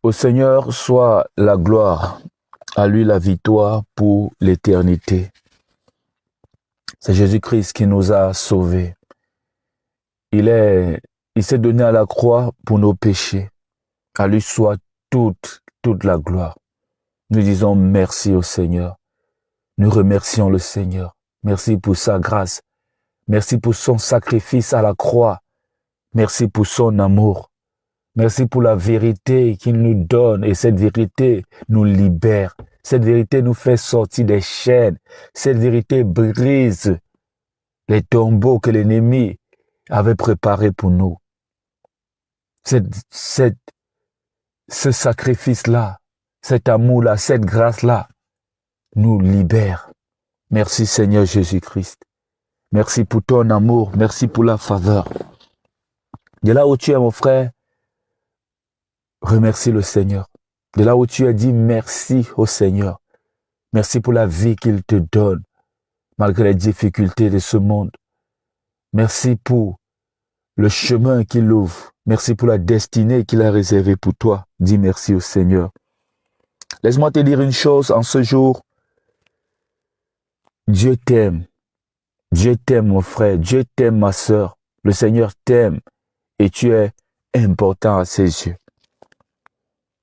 Au Seigneur soit la gloire, à lui la victoire pour l'éternité. C'est Jésus-Christ qui nous a sauvés. Il s'est donné à la croix pour nos péchés. À lui soit toute la gloire. Nous disons merci au Seigneur. Nous remercions le Seigneur. Merci pour sa grâce. Merci pour son sacrifice à la croix. Merci pour son amour. Merci pour la vérité qu'il nous donne et cette vérité nous libère. Cette vérité nous fait sortir des chaînes. Cette vérité brise les tombeaux que l'ennemi avait préparés pour nous. Ce sacrifice-là, cet amour-là, cette grâce-là nous libère. Merci Seigneur Jésus-Christ. Merci pour ton amour. Merci pour la faveur. De là où tu es mon frère, remercie le Seigneur. De là où tu as dit merci au Seigneur. Merci pour la vie qu'il te donne, malgré les difficultés de ce monde. Merci pour le chemin qu'il ouvre. Merci pour la destinée qu'il a réservée pour toi. Dis merci au Seigneur. Laisse-moi te dire une chose en ce jour. Dieu t'aime. Dieu t'aime mon frère. Dieu t'aime ma sœur. Le Seigneur t'aime et tu es important à ses yeux.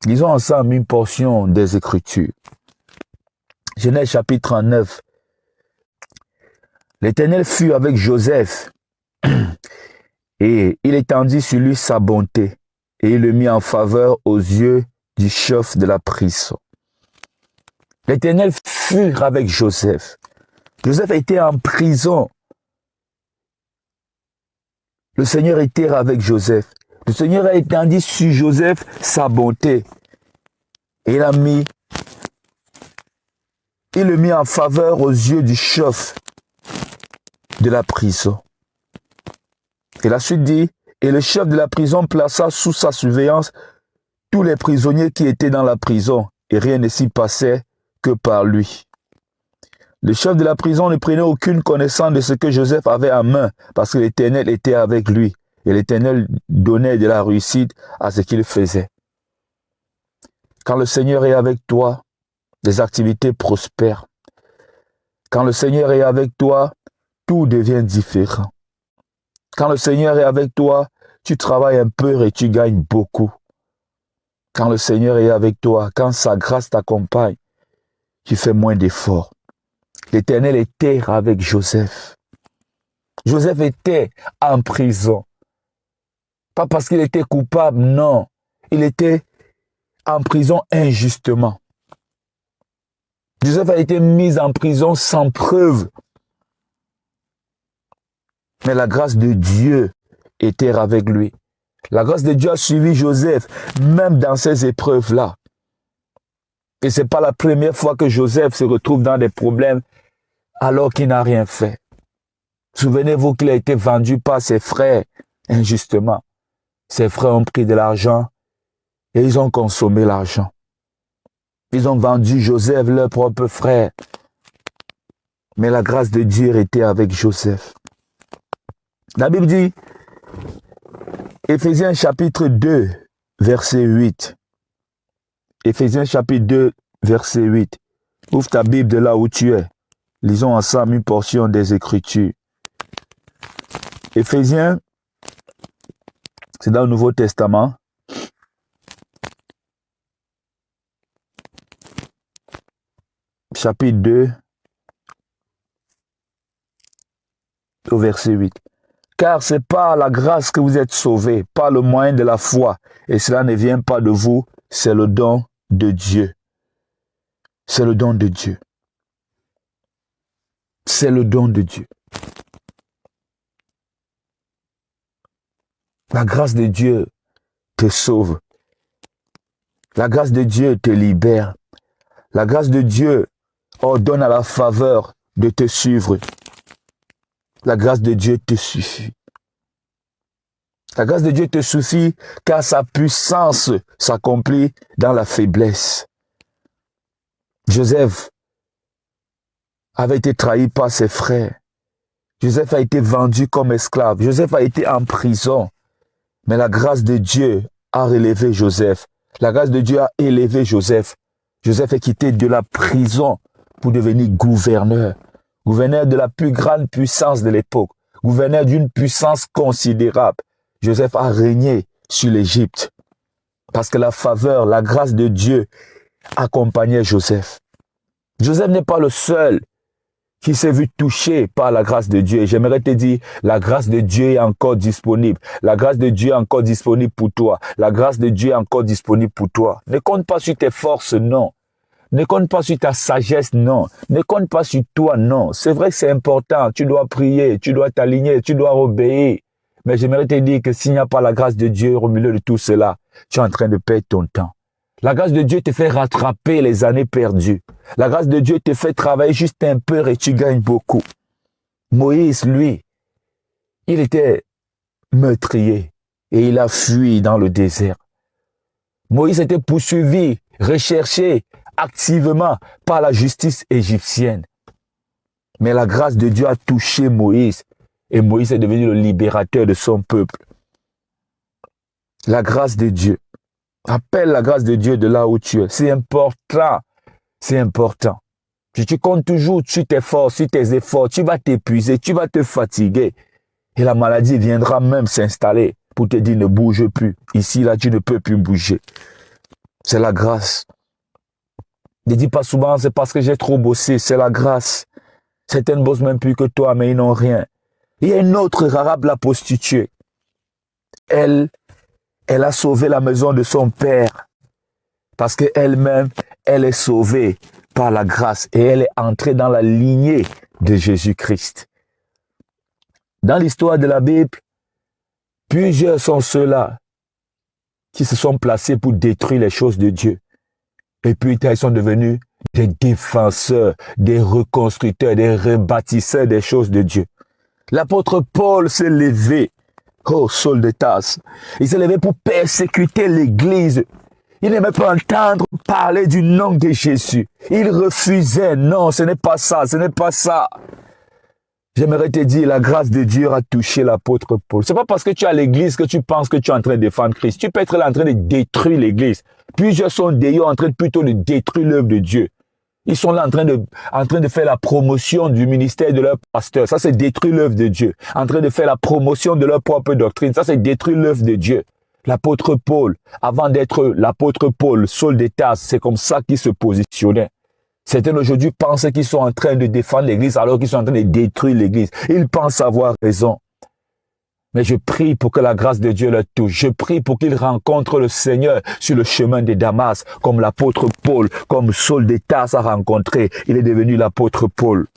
Lisons ensemble une portion des Écritures. Genèse chapitre 39. L'Éternel fut avec Joseph et il étendit sur lui sa bonté et il le mit en faveur aux yeux du chef de la prison. L'Éternel fut avec Joseph. Joseph était en prison. Le Seigneur était avec Joseph. Le Seigneur a étendu sur Joseph sa bonté. Et il le mit en faveur aux yeux du chef de la prison. Et la suite dit, et le chef de la prison plaça sous sa surveillance tous les prisonniers qui étaient dans la prison, et rien ne s'y passait que par lui. Le chef de la prison ne prenait aucune connaissance de ce que Joseph avait en main, parce que l'Éternel était avec lui, et l'Éternel donnait de la réussite à ce qu'il faisait. Quand le Seigneur est avec toi, les activités prospèrent. Quand le Seigneur est avec toi, tout devient différent. Quand le Seigneur est avec toi, tu travailles un peu et tu gagnes beaucoup. Quand le Seigneur est avec toi, quand sa grâce t'accompagne, tu fais moins d'efforts. L'Éternel était avec Joseph. Joseph était en prison. Pas parce qu'il était coupable, non. Il était en prison injustement. Joseph a été mis en prison sans preuve. Mais la grâce de Dieu était avec lui. La grâce de Dieu a suivi Joseph, même dans ces épreuves-là. Et ce n'est pas la première fois que Joseph se retrouve dans des problèmes alors qu'il n'a rien fait. Souvenez-vous qu'il a été vendu par ses frères injustement. Ses frères ont pris de l'argent et ils ont consommé l'argent. Ils ont vendu Joseph, leur propre frère. Mais la grâce de Dieu était avec Joseph. La Bible dit, Éphésiens chapitre 2, verset 8. Éphésiens chapitre 2, verset 8. Ouvre ta Bible de là où tu es. Lisons ensemble une portion des Écritures. Éphésiens, c'est dans le Nouveau Testament. Chapitre 2, au verset 8. Car c'est par la grâce que vous êtes sauvés, par le moyen de la foi. Et cela ne vient pas de vous, c'est le don de Dieu. C'est le don de Dieu. C'est le don de Dieu. La grâce de Dieu te sauve. La grâce de Dieu te libère. La grâce de Dieu ordonne à la faveur de te suivre. La grâce de Dieu te suffit. La grâce de Dieu te suffit car sa puissance s'accomplit dans la faiblesse. Joseph avait été trahi par ses frères. Joseph a été vendu comme esclave. Joseph a été en prison. Mais la grâce de Dieu a relevé Joseph La grâce de Dieu a élevé Joseph. Joseph est quitté de la prison pour devenir gouverneur. Gouverneur de la plus grande puissance de l'époque. Gouverneur d'une puissance considérable. Joseph a régné sur l'Égypte. Parce que la faveur, la grâce de Dieu accompagnait Joseph. Joseph n'est pas le seul qui s'est vu touché par la grâce de Dieu. J'aimerais te dire, la grâce de Dieu est encore disponible. La grâce de Dieu est encore disponible pour toi. La grâce de Dieu est encore disponible pour toi. Ne compte pas sur tes forces, non. Ne compte pas sur ta sagesse, non. Ne compte pas sur toi, non. C'est vrai que c'est important. Tu dois prier, tu dois t'aligner, tu dois obéir. Mais j'aimerais te dire que s'il n'y a pas la grâce de Dieu au milieu de tout cela, tu es en train de perdre ton temps. La grâce de Dieu te fait rattraper les années perdues. La grâce de Dieu te fait travailler juste un peu et tu gagnes beaucoup. Moïse, lui, il était meurtrier et il a fui dans le désert. Moïse était poursuivi, recherché activement par la justice égyptienne. Mais la grâce de Dieu a touché Moïse et Moïse est devenu le libérateur de son peuple. La grâce de Dieu. Appelle la grâce de Dieu de là où tu es. C'est important. C'est important. Si tu comptes toujours sur tes forces, sur tes efforts, tu vas t'épuiser, tu vas te fatiguer. Et la maladie viendra même s'installer pour te dire ne bouge plus. Ici, là, tu ne peux plus bouger. C'est la grâce. Ne dis pas souvent, c'est parce que j'ai trop bossé. C'est la grâce. Certains ne bossent même plus que toi, mais ils n'ont rien. Il y a une autre Rahab la prostituée. Elle a sauvé la maison de son père parce qu'elle-même, elle est sauvée par la grâce et elle est entrée dans la lignée de Jésus-Christ. Dans l'histoire de la Bible, plusieurs sont ceux-là qui se sont placés pour détruire les choses de Dieu. Et puis, ils sont devenus des défenseurs, des reconstructeurs, des rebâtisseurs des choses de Dieu. L'apôtre Paul s'est levé. Oh, Saul de Tarse. Il s'est levé pour persécuter l'église. Il n'aimait pas entendre parler du nom de Jésus. Il refusait. Non, ce n'est pas ça, ce n'est pas ça. J'aimerais te dire, la grâce de Dieu a touché l'apôtre Paul. C'est pas parce que tu es à l'église que tu penses que tu es en train de défendre Christ. Tu peux être là en train de détruire l'église. Plusieurs sont d'ailleurs en train plutôt de détruire l'œuvre de Dieu. Ils sont là en train de faire la promotion du ministère de leur pasteur. Ça, c'est détruire l'œuvre de Dieu. En train de faire la promotion de leur propre doctrine. Ça, c'est détruire l'œuvre de Dieu. L'apôtre Paul, avant d'être l'apôtre Paul, Saul de Tarse, c'est comme ça qu'il se positionnait. Certains aujourd'hui pensent qu'ils sont en train de défendre l'église alors qu'ils sont en train de détruire l'église. Ils pensent avoir raison. Mais je prie pour que la grâce de Dieu le touche. Je prie pour qu'il rencontre le Seigneur sur le chemin de Damas, comme l'apôtre Paul, comme Saul de Tarse a rencontré. Il est devenu l'apôtre Paul.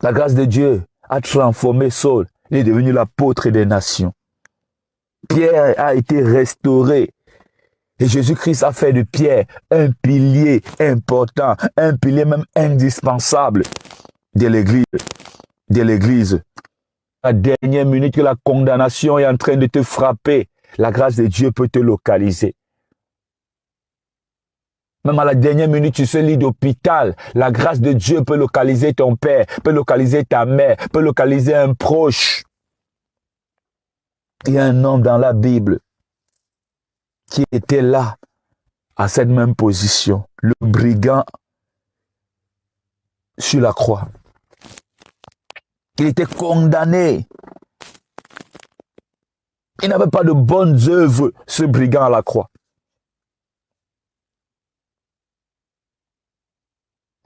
La grâce de Dieu a transformé Saul. Il est devenu l'apôtre des nations. Pierre a été restauré. Et Jésus-Christ a fait de Pierre un pilier important, un pilier même indispensable de l'église. À la dernière minute que la condamnation est en train de te frapper, la grâce de Dieu peut te localiser. Même à la dernière minute, tu sais, lit d'hôpital, la grâce de Dieu peut localiser ton père, peut localiser ta mère, peut localiser un proche. Il y a un homme dans la Bible qui était là, à cette même position, le brigand sur la croix. Il était condamné. Il n'avait pas de bonnes œuvres, ce brigand à la croix.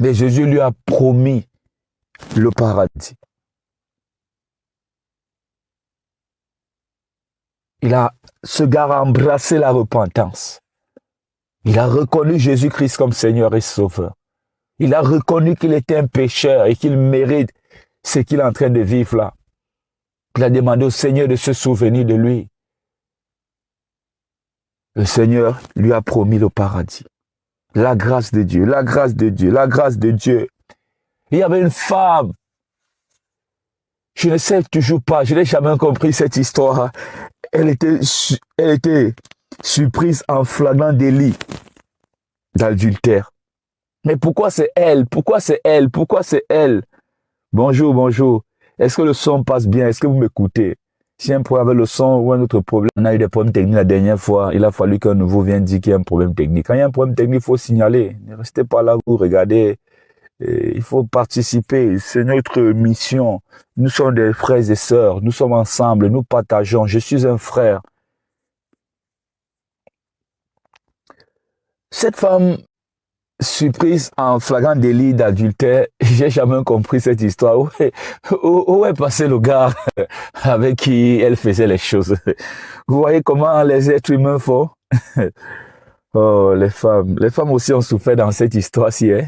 Mais Jésus lui a promis le paradis. Ce gars a embrassé la repentance. Il a reconnu Jésus-Christ comme Seigneur et Sauveur. Il a reconnu qu'il était un pécheur et qu'il mérite ce qu'il est en train de vivre là. Il a demandé au Seigneur de se souvenir de lui. Le Seigneur lui a promis le paradis. La grâce de Dieu, la grâce de Dieu, la grâce de Dieu. Il y avait une femme. Je ne sais toujours pas, je n'ai jamais compris cette histoire. Elle était surprise en flagrant délit d'adultère. Mais pourquoi c'est elle? Pourquoi c'est elle? Pourquoi c'est elle? Bonjour, bonjour. Est-ce que le son passe bien? Est-ce que vous m'écoutez? Si un problème avec le son ou un autre problème, on a eu des problèmes techniques la dernière fois, il a fallu qu'un nouveau vienne dire qu'il y a un problème technique. Quand il y a un problème technique, il faut signaler. Ne restez pas là, vous regardez. Il faut participer. C'est notre mission. Nous sommes des frères et sœurs. Nous sommes ensemble. Nous partageons. Je suis un frère. Cette femme surprise en flagrant délit d'adultère, j'ai jamais compris cette histoire. Où est passé le gars avec qui elle faisait les choses? Vous voyez comment les êtres humains font? Oh, les femmes aussi ont souffert dans cette histoire-ci. Hein?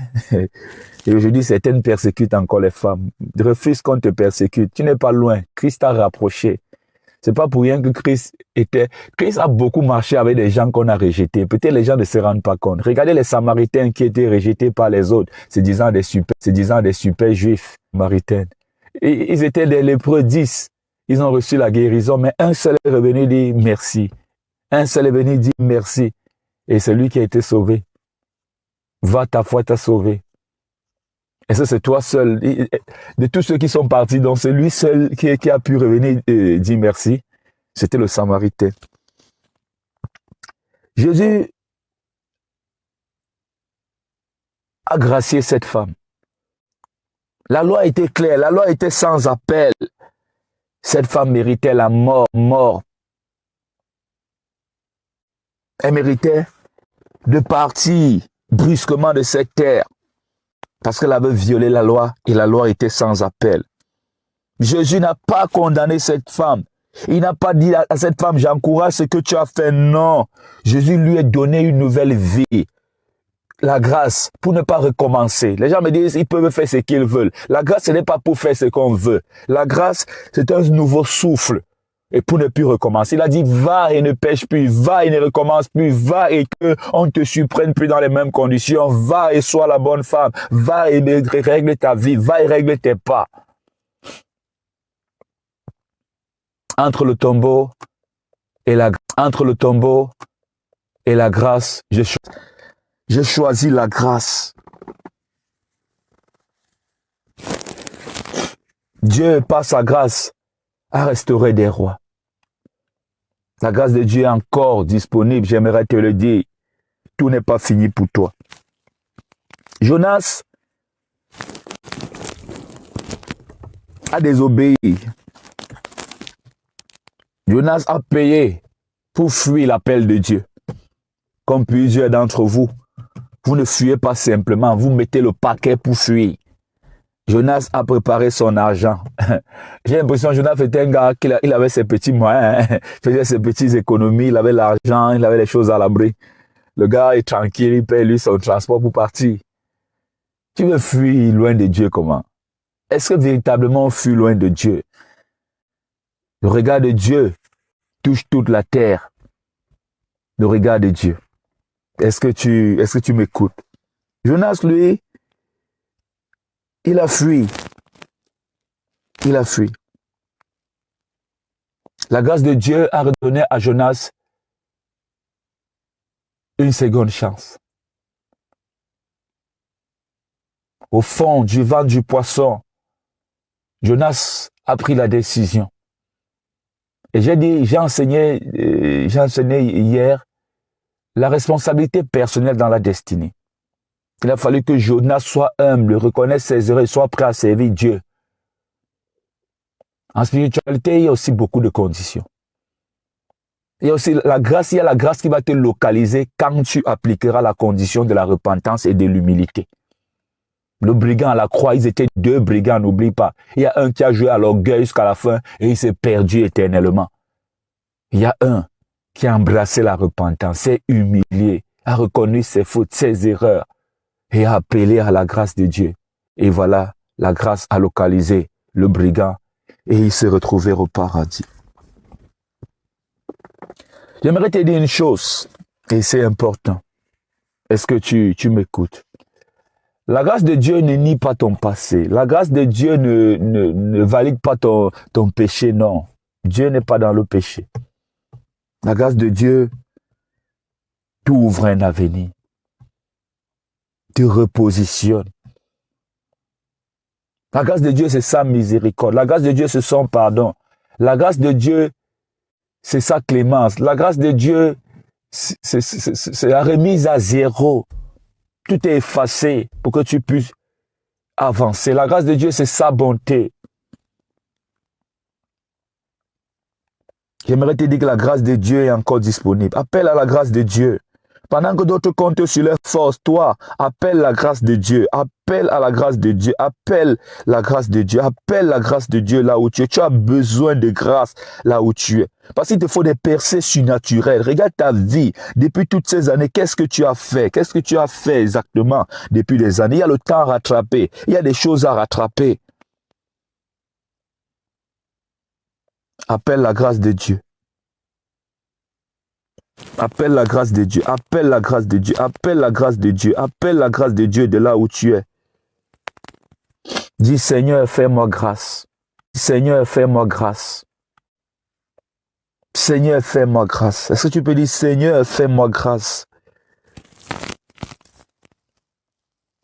Et aujourd'hui, certaines persécutent encore les femmes. Refuse qu'on te persécute. Tu n'es pas loin. Christ t'a rapproché. C'est pas pour rien que Christ a beaucoup marché avec des gens qu'on a rejetés. Peut-être les gens ne se rendent pas compte. Regardez les Samaritains qui étaient rejetés par les autres, se disant des super juifs samaritains. Et ils étaient des lépreux 10. Ils ont reçu la guérison, mais un seul est revenu dire merci. Un seul est venu dire merci. Et c'est lui qui a été sauvé. Va, ta foi t'a sauvé. Et ça, c'est toi seul. De tous ceux qui sont partis, donc c'est lui seul qui a pu revenir dire merci. C'était le Samaritain. Jésus a gracié cette femme. La loi était claire, la loi était sans appel. Cette femme méritait la mort. Elle méritait de partir brusquement de cette terre. Parce qu'elle avait violé la loi et la loi était sans appel. Jésus n'a pas condamné cette femme. Il n'a pas dit à cette femme, j'encourage ce que tu as fait. Non. Jésus lui a donné une nouvelle vie. La grâce pour ne pas recommencer. Les gens me disent, ils peuvent faire ce qu'ils veulent. La grâce, ce n'est pas pour faire ce qu'on veut. La grâce, c'est un nouveau souffle. Et pour ne plus recommencer, il a dit, va et ne pêche plus, va et ne recommence plus, va et qu'on ne te surprenne plus dans les mêmes conditions, va et sois la bonne femme, va et règle ta vie, va et règle tes pas. Entre le tombeau et la grâce, j'ai choisi la grâce. Dieu, par sa grâce, a restauré des rois. La grâce de Dieu est encore disponible, j'aimerais te le dire. Tout n'est pas fini pour toi. Jonas a désobéi. Jonas a payé pour fuir l'appel de Dieu. Comme plusieurs d'entre vous, vous ne fuyez pas simplement, vous mettez le paquet pour fuir. Jonas a préparé son argent. J'ai l'impression que Jonas était un gars qui avait ses petits moyens, faisait ses petites économies, il avait l'argent, il avait les choses à l'abri. Le gars est tranquille, il paye lui son transport pour partir. Tu veux fuir loin de Dieu comment? Est-ce que véritablement on fuit loin de Dieu? Le regard de Dieu touche toute la terre. Le regard de Dieu. Est-ce que tu m'écoutes? Jonas, lui, il a fui. Il a fui. La grâce de Dieu a redonné à Jonas une seconde chance. Au fond du ventre du poisson, Jonas a pris la décision. Et j'ai enseigné hier la responsabilité personnelle dans la destinée. Il a fallu que Jonas soit humble, reconnaisse ses erreurs et soit prêt à servir Dieu. En spiritualité, il y a aussi beaucoup de conditions. Il y a aussi la grâce qui va te localiser quand tu appliqueras la condition de la repentance et de l'humilité. Le brigand à la croix, ils étaient deux brigands, n'oublie pas. Il y a un qui a joué à l'orgueil jusqu'à la fin et il s'est perdu éternellement. Il y a un qui a embrassé la repentance, s'est humilié, a reconnu ses fautes, ses erreurs et a appelé à la grâce de Dieu. Et voilà, la grâce a localisé le brigand et il s'est retrouvé au paradis. J'aimerais te dire une chose, et c'est important. Est-ce que tu m'écoutes? La grâce de Dieu ne nie pas ton passé. La grâce de Dieu ne valide pas ton péché, non. Dieu n'est pas dans le péché. La grâce de Dieu t'ouvre un avenir, te repositionne. La grâce de Dieu, c'est sa miséricorde. La grâce de Dieu, c'est son pardon. La grâce de Dieu, c'est sa clémence. La grâce de Dieu, c'est la remise à zéro. Tout est effacé pour que tu puisses avancer. La grâce de Dieu, c'est sa bonté. J'aimerais te dire que la grâce de Dieu est encore disponible. Appelle à la grâce de Dieu. Pendant que d'autres comptent sur leur force, toi, appelle la grâce de Dieu. Appelle à la grâce de Dieu. Appelle la grâce de Dieu. Appelle la grâce de Dieu là où tu es. Tu as besoin de grâce là où tu es. Parce qu'il te faut des percées surnaturelles. Regarde ta vie. Depuis toutes ces années, qu'est-ce que tu as fait? Qu'est-ce que tu as fait exactement depuis des années? Il y a le temps à rattraper. Il y a des choses à rattraper. Appelle la grâce de Dieu. Appelle la grâce de Dieu. Appelle la grâce de Dieu. Appelle la grâce de Dieu. Appelle la grâce de Dieu de là où tu es. Dis Seigneur, fais-moi grâce. Seigneur, fais-moi grâce. Seigneur, fais-moi grâce. Est-ce que tu peux dire Seigneur, fais-moi grâce?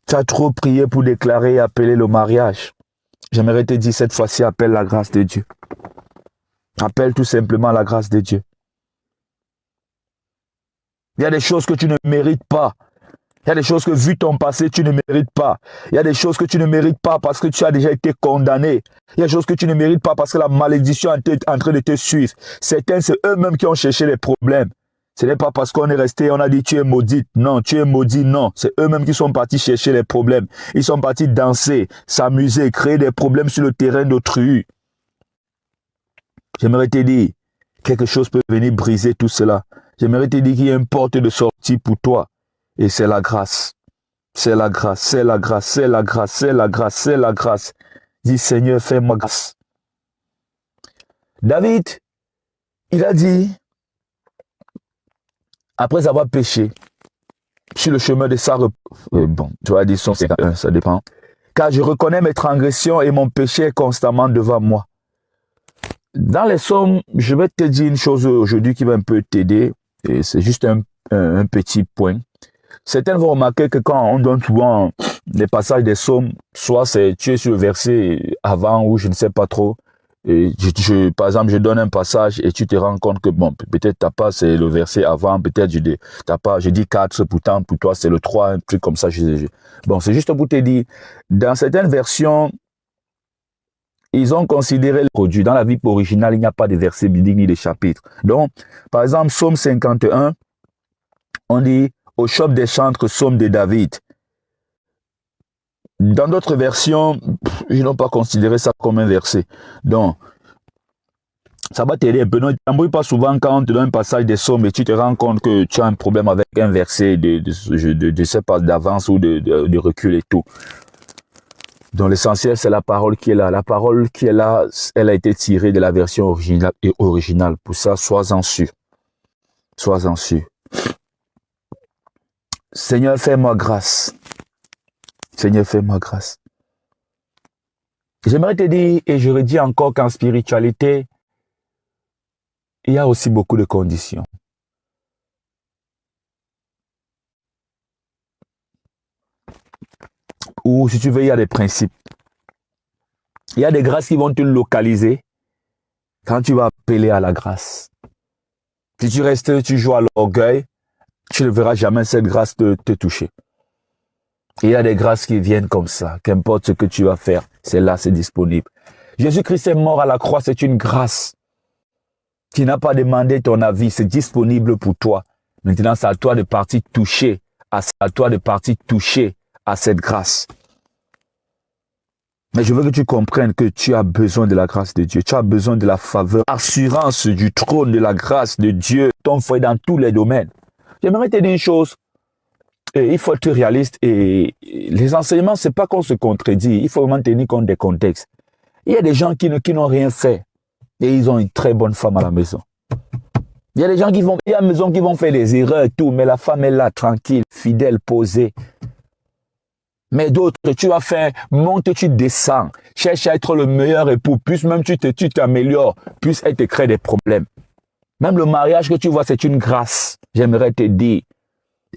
Tu as trop prié pour déclarer et appeler le mariage. J'aimerais te dire cette fois-ci, appelle la grâce de Dieu. Appelle tout simplement la grâce de Dieu. Il y a des choses que tu ne mérites pas. Il y a des choses que, vu ton passé, tu ne mérites pas. Il y a des choses que tu ne mérites pas parce que tu as déjà été condamné. Il y a des choses que tu ne mérites pas parce que la malédiction est en train de te suivre. Certains, c'est eux-mêmes qui ont cherché les problèmes. Ce n'est pas parce qu'on est resté, on a dit tu es maudite. Non, tu es maudit, non. C'est eux-mêmes qui sont partis chercher les problèmes. Ils sont partis danser, s'amuser, créer des problèmes sur le terrain d'autrui. J'aimerais te dire, quelque chose peut venir briser tout cela. J'aimerais te dire qu'il y a une porte de sortie pour toi. Et c'est la grâce. C'est la grâce, c'est la grâce, c'est la grâce, c'est la grâce, c'est la grâce. Dis Seigneur, fais-moi grâce. David, il a dit, après avoir péché, sur le chemin de sa bon, tu vas dire 151, ça dépend. Car je reconnais mes transgressions et mon péché est constamment devant moi. Dans les psaumes, je vais te dire une chose aujourd'hui qui va un peu t'aider. Et c'est juste un petit point. Certains vont remarquer que quand on donne souvent les passages des psaumes, soit tu es sur le verset avant ou je ne sais pas trop. Et par exemple, je donne un passage et tu te rends compte que bon, peut-être t'as pas, c'est le verset avant, peut-être t'as pas, je dis 4, pourtant pour toi c'est le 3, un truc comme ça. Bon, c'est juste pour te dire, dans certaines versions, ils ont considéré le produit. Dans la Bible originale, il n'y a pas de verset biblique ni de chapitre. Donc, par exemple, Psaume 51, on dit au chef des chantres, Psaume de David. Dans d'autres versions, ils n'ont pas considéré ça comme un verset. Donc, ça va t'aider un peu. Ne t'embrouille pas souvent quand on te donne un passage des psaumes et tu te rends compte que tu as un problème avec un verset de sais pas, d'avance ou de recul et tout. Donc l'essentiel, c'est la parole qui est là. La parole qui est là, elle a été tirée de la version originale. Pour ça, sois-en sûr. Sois-en sûr. Seigneur, fais-moi grâce. Seigneur, fais-moi grâce. J'aimerais te dire, et je redis encore qu'en spiritualité, il y a aussi beaucoup de conditions. Ou si tu veux, il y a des principes. Il y a des grâces qui vont te localiser quand tu vas appeler à la grâce. Si tu restes, tu joues à l'orgueil, tu ne verras jamais cette grâce te toucher. Et il y a des grâces qui viennent comme ça. Qu'importe ce que tu vas faire, c'est là, c'est disponible. Jésus-Christ est mort à la croix, c'est une grâce qui n'a pas demandé ton avis, c'est disponible pour toi. Maintenant, c'est à toi de partir toucher, à toi de partir toucher à cette grâce. Mais je veux que tu comprennes que tu as besoin de la grâce de Dieu. Tu as besoin de la faveur, assurance du trône de la grâce de Dieu, ton foyer dans tous les domaines. J'aimerais te dire une chose. Il faut être réaliste et les enseignements, c'est pas qu'on se contredit. Il faut vraiment tenir compte des contextes. Il y a des gens qui n'ont rien fait et ils ont une très bonne femme à la maison. Il y a des gens il y a une maison qui vont faire des erreurs et tout, mais la femme est là, tranquille, fidèle, posée. Mais d'autres, tu vas faire, monte, tu descends, cherche à être le meilleur époux, plus même tu t'améliores, plus elle te crée des problèmes. Même le mariage que tu vois, c'est une grâce, j'aimerais te dire.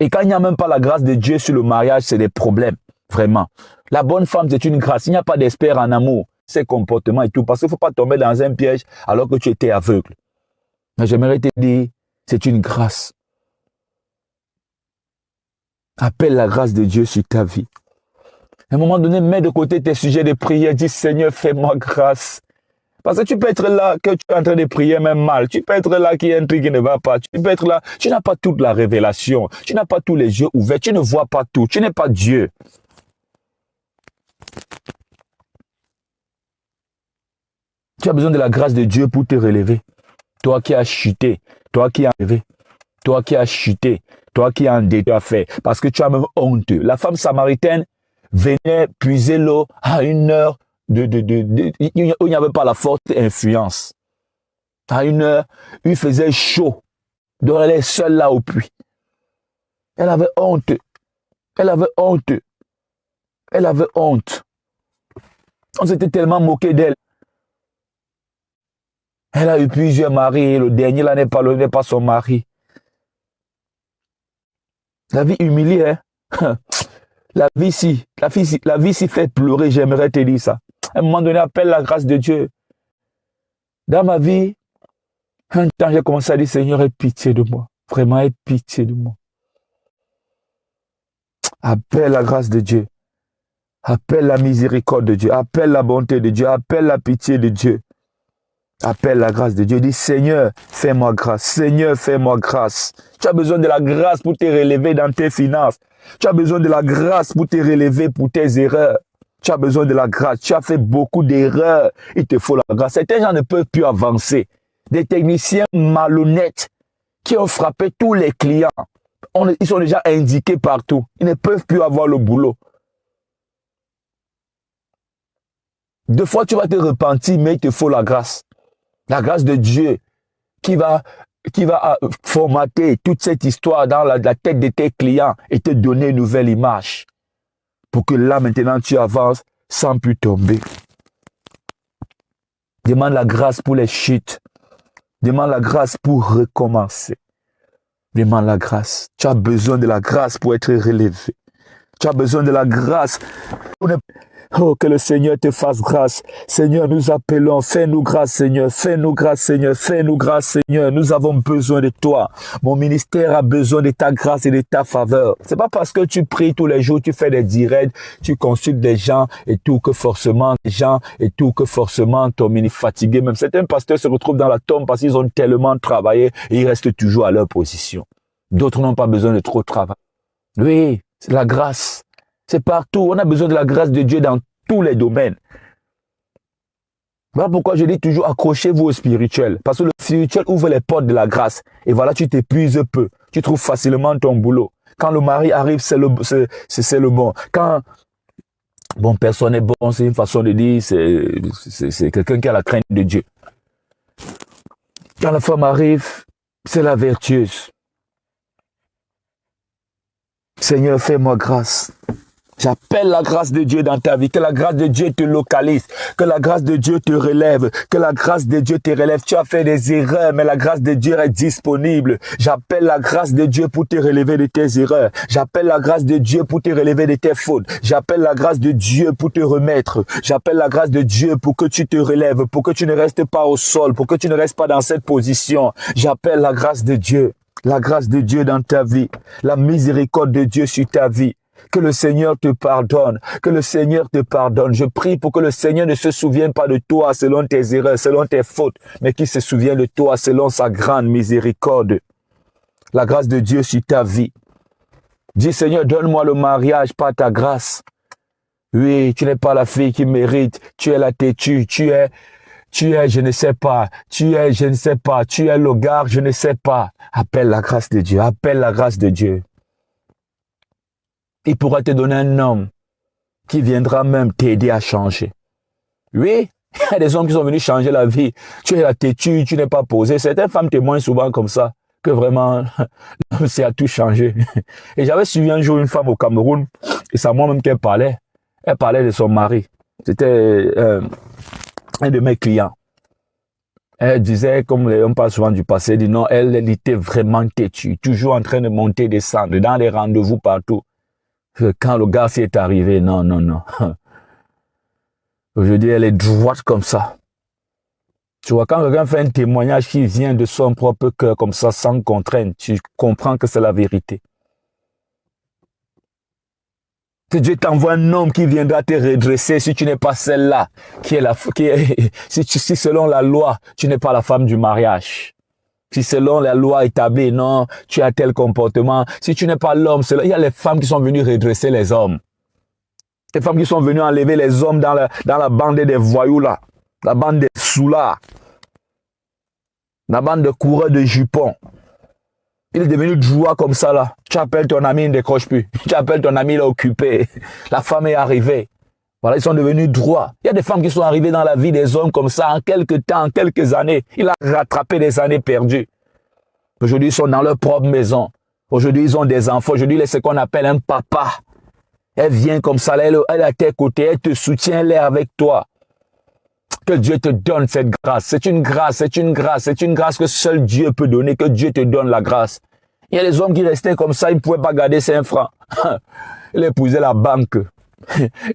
Et quand il n'y a même pas la grâce de Dieu sur le mariage, c'est des problèmes, vraiment. La bonne femme, c'est une grâce. Il n'y a pas d'expert en amour. ses comportements et tout, parce qu'il ne faut pas tomber dans un piège alors que tu étais aveugle. Mais j'aimerais te dire, c'est une grâce. Appelle la grâce de Dieu sur ta vie. À un moment donné, mets de côté tes sujets de prière, dis Seigneur, fais-moi grâce. Parce que tu peux être là, que tu es en train de prier même mal. Tu peux être là, qu'il y a un truc qui ne va pas. Tu peux être là, tu n'as pas toute la révélation. Tu n'as pas tous les yeux ouverts. Tu ne vois pas tout. Tu n'es pas Dieu. Tu as besoin de la grâce de Dieu pour te relever. Toi qui as chuté, toi qui as relevé, toi qui as chuté, toi qui as endetté à faire. Parce que tu as même honte. La femme samaritaine venait puiser l'eau à une heure où il n'y avait pas la forte influence. À une heure, il faisait chaud. Donc elle est seule là au puits. Elle avait honte. Elle avait honte. Elle avait honte. On s'était tellement moqué d'elle. Elle a eu plusieurs maris. Le dernier là n'est pas son mari. La vie humiliée, hein? La vie si fait pleurer, j'aimerais te dire ça. À un moment donné, appelle la grâce de Dieu. Dans ma vie, un temps, j'ai commencé à dire, Seigneur, aie pitié de moi. Vraiment, aie pitié de moi. Appelle la grâce de Dieu. Appelle la miséricorde de Dieu. Appelle la bonté de Dieu. Appelle la pitié de Dieu. Appelle la grâce de Dieu. Dis, Seigneur, fais-moi grâce. Seigneur, fais-moi grâce. Tu as besoin de la grâce pour te relever dans tes finances. Tu as besoin de la grâce pour te relever pour tes erreurs. Tu as besoin de la grâce. Tu as fait beaucoup d'erreurs. Il te faut la grâce. Certains gens ne peuvent plus avancer. Des techniciens malhonnêtes qui ont frappé tous les clients. Ils sont déjà indiqués partout. Ils ne peuvent plus avoir le boulot. Deux fois, tu vas te repentir, mais il te faut la grâce. La grâce de Dieu qui va formater toute cette histoire dans la tête de tes clients et te donner une nouvelle image. Pour que là, maintenant, tu avances sans plus tomber. Demande la grâce pour les chutes. Demande la grâce pour recommencer. Demande la grâce. Tu as besoin de la grâce pour être relevé. Tu as besoin de la grâce pour ne... Oh, que le Seigneur te fasse grâce. Seigneur, nous appelons. Fais-nous grâce, Seigneur. Fais-nous grâce, Seigneur. Fais-nous grâce, Seigneur. Nous avons besoin de toi. Mon ministère a besoin de ta grâce et de ta faveur. C'est pas parce que tu pries tous les jours, tu fais des directs, tu consultes des gens et tout que forcément ton ministre fatigué. Même certains pasteurs se retrouvent dans la tombe parce qu'ils ont tellement travaillé et ils restent toujours à leur position. D'autres n'ont pas besoin de trop travailler. Oui, c'est la grâce. C'est partout. On a besoin de la grâce de Dieu dans tous les domaines. Voilà pourquoi je dis toujours accrochez-vous au spirituel. Parce que le spirituel ouvre les portes de la grâce. Et voilà, tu t'épuises peu. Tu trouves facilement ton boulot. Quand le mari arrive, c'est le bon. Quand, bon, personne n'est bon, c'est une façon de dire, c'est quelqu'un qui a la crainte de Dieu. Quand la femme arrive, c'est la vertueuse. Seigneur, fais-moi grâce. J'appelle la grâce de Dieu dans ta vie. Que la grâce de Dieu te localise. Que la grâce de Dieu te relève. Que la grâce de Dieu te relève. Tu as fait des erreurs, mais la grâce de Dieu est disponible. J'appelle la grâce de Dieu pour te relever de tes erreurs. J'appelle la grâce de Dieu pour te relever de tes fautes. J'appelle la grâce de Dieu pour te remettre. J'appelle la grâce de Dieu pour que tu te relèves, pour que tu ne restes pas au sol, pour que tu ne restes pas dans cette position. J'appelle la grâce de Dieu. La grâce de Dieu dans ta vie. La miséricorde de Dieu sur ta vie. Que le Seigneur te pardonne, que le Seigneur te pardonne. Je prie pour que le Seigneur ne se souvienne pas de toi selon tes erreurs, selon tes fautes, mais qu'il se souvienne de toi selon sa grande miséricorde. La grâce de Dieu sur ta vie. Dis Seigneur, donne-moi le mariage par ta grâce. Oui, tu n'es pas la fille qui mérite, tu es la têtue, tu es je ne sais pas, tu es je ne sais pas, tu es le gars, je ne sais pas. Appelle la grâce de Dieu, appelle la grâce de Dieu. Il pourra te donner un homme qui viendra même t'aider à changer. Oui, il y a des hommes qui sont venus changer la vie. Tu es la têtue, tu n'es pas posé. Certaines femmes témoignent souvent comme ça, que vraiment, l'homme c'est à tout changer. Et j'avais suivi un jour une femme au Cameroun, et c'est à moi-même qu'elle parlait. Elle parlait de son mari. C'était un de mes clients. Elle disait, comme on parle souvent du passé, elle dit non, elle était vraiment têtue, toujours en train de monter, descendre, dans les rendez-vous partout. Quand le gars s'y est arrivé, non. Aujourd'hui, elle est droite comme ça. Tu vois, quand quelqu'un fait un témoignage qui vient de son propre cœur comme ça, sans contrainte, tu comprends que c'est la vérité. Que Dieu t'envoie un homme qui viendra te redresser si tu n'es pas celle-là, si selon la loi, tu n'es pas la femme du mariage. Si selon la loi établie, non, tu as tel comportement. Si tu n'es pas l'homme, il y a les femmes qui sont venues redresser les hommes. Les femmes qui sont venues enlever les hommes dans la bande des voyous là, la bande des soulards, la bande de coureurs de jupons. Il est devenu joie comme ça là. Tu appelles ton ami, il ne décroche plus. Tu appelles ton ami, il est occupé. La femme est arrivée. Voilà, ils sont devenus droits. Il y a des femmes qui sont arrivées dans la vie des hommes comme ça en quelques temps, en quelques années. Il a rattrapé des années perdues. Aujourd'hui, ils sont dans leur propre maison. Aujourd'hui, ils ont des enfants. Aujourd'hui, il est ce qu'on appelle un papa. Elle vient comme ça, elle est à tes côtés, elle te soutient, elle est avec toi. Que Dieu te donne cette grâce. C'est une grâce, c'est une grâce, c'est une grâce que seul Dieu peut donner, que Dieu te donne la grâce. Il y a des hommes qui restaient comme ça, ils ne pouvaient pas garder 5 francs. Il épousait la banque.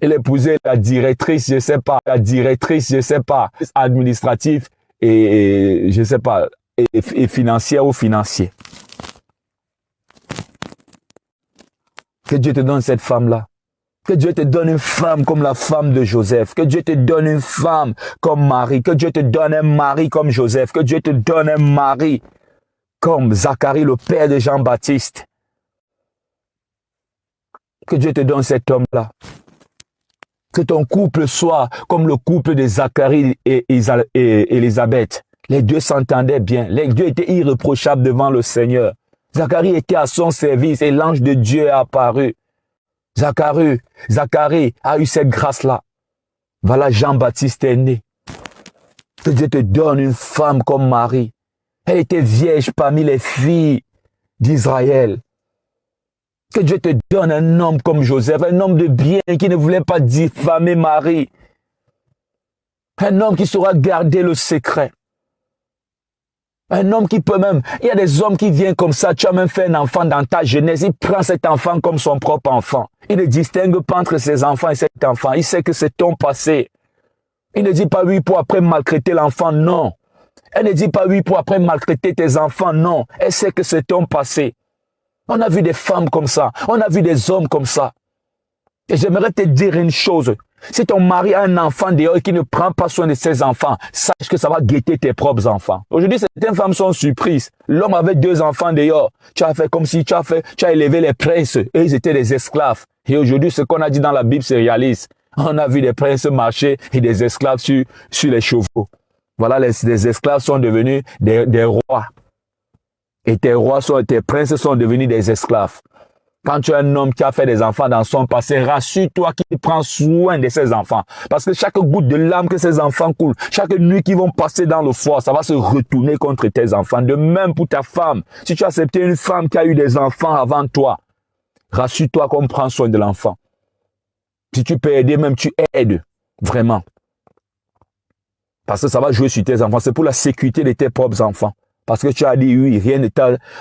Il épousait la directrice, je ne sais pas, administrative et je ne sais pas, et financière ou financier. Que Dieu te donne cette femme-là. Que Dieu te donne une femme comme la femme de Joseph. Que Dieu te donne une femme comme Marie. Que Dieu te donne un mari comme Joseph. Que Dieu te donne un mari comme Zacharie, le père de Jean-Baptiste. Que Dieu te donne cet homme-là. Que ton couple soit comme le couple de Zacharie et Élisabeth. Les deux s'entendaient bien. Les deux étaient irréprochables devant le Seigneur. Zacharie était à son service et l'ange de Dieu est apparu. Zacharie a eu cette grâce-là. Voilà, Jean-Baptiste est né. Que Dieu te donne une femme comme Marie. Elle était vierge parmi les filles d'Israël. Que Dieu te donne un homme comme Joseph, un homme de bien qui ne voulait pas diffamer Marie. Un homme qui saura garder le secret. Un homme qui peut même... Il y a des hommes qui viennent comme ça, tu as même fait un enfant dans ta jeunesse, il prend cet enfant comme son propre enfant. Il ne distingue pas entre ses enfants et cet enfant. Il sait que c'est ton passé. Il ne dit pas oui pour après maltraiter l'enfant, non. Elle ne dit pas oui pour après maltraiter tes enfants, non. Elle sait que c'est ton passé. On a vu des femmes comme ça. On a vu des hommes comme ça. Et j'aimerais te dire une chose. Si ton mari a un enfant dehors et qui ne prend pas soin de ses enfants, sache que ça va guetter tes propres enfants. Aujourd'hui, certaines femmes sont surprises. L'homme avait 2 enfants dehors. Tu as fait comme si tu as élevé les princes et ils étaient des esclaves. Et aujourd'hui, ce qu'on a dit dans la Bible se réalise. On a vu des princes marcher et des esclaves sur les chevaux. Voilà, les esclaves sont devenus des rois. Et tes princes sont devenus des esclaves. Quand tu as un homme qui a fait des enfants dans son passé, rassure-toi qu'il prend soin de ses enfants. Parce que chaque goutte de larmes que ses enfants coulent, chaque nuit qu'ils vont passer dans le foie, ça va se retourner contre tes enfants. De même pour ta femme. Si tu as accepté une femme qui a eu des enfants avant toi, rassure-toi qu'on prend soin de l'enfant. Si tu peux aider, même tu aides. Vraiment. Parce que ça va jouer sur tes enfants. C'est pour la sécurité de tes propres enfants. Parce que tu as dit oui,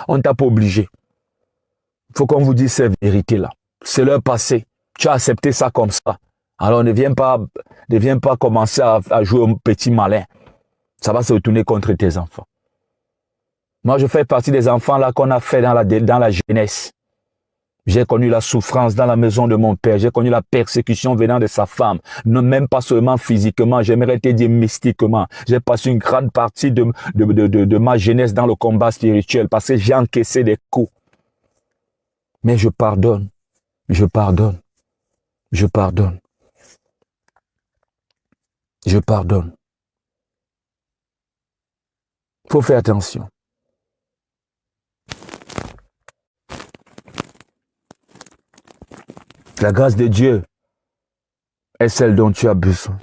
on ne t'a pas obligé. Il faut qu'on vous dise cette vérité-là. C'est leur passé. Tu as accepté ça comme ça. Alors ne viens pas commencer à jouer au petit malin. Ça va se retourner contre tes enfants. Moi, je fais partie des enfants là qu'on a fait dans la jeunesse. J'ai connu la souffrance dans la maison de mon père. J'ai connu la persécution venant de sa femme. Non, même pas seulement physiquement, j'aimerais te dire mystiquement. J'ai passé une grande partie de ma jeunesse dans le combat spirituel parce que j'ai encaissé des coups. Mais je pardonne. Je pardonne. Je pardonne. Je pardonne. Il faut faire attention. La grâce de Dieu est celle dont tu as besoin.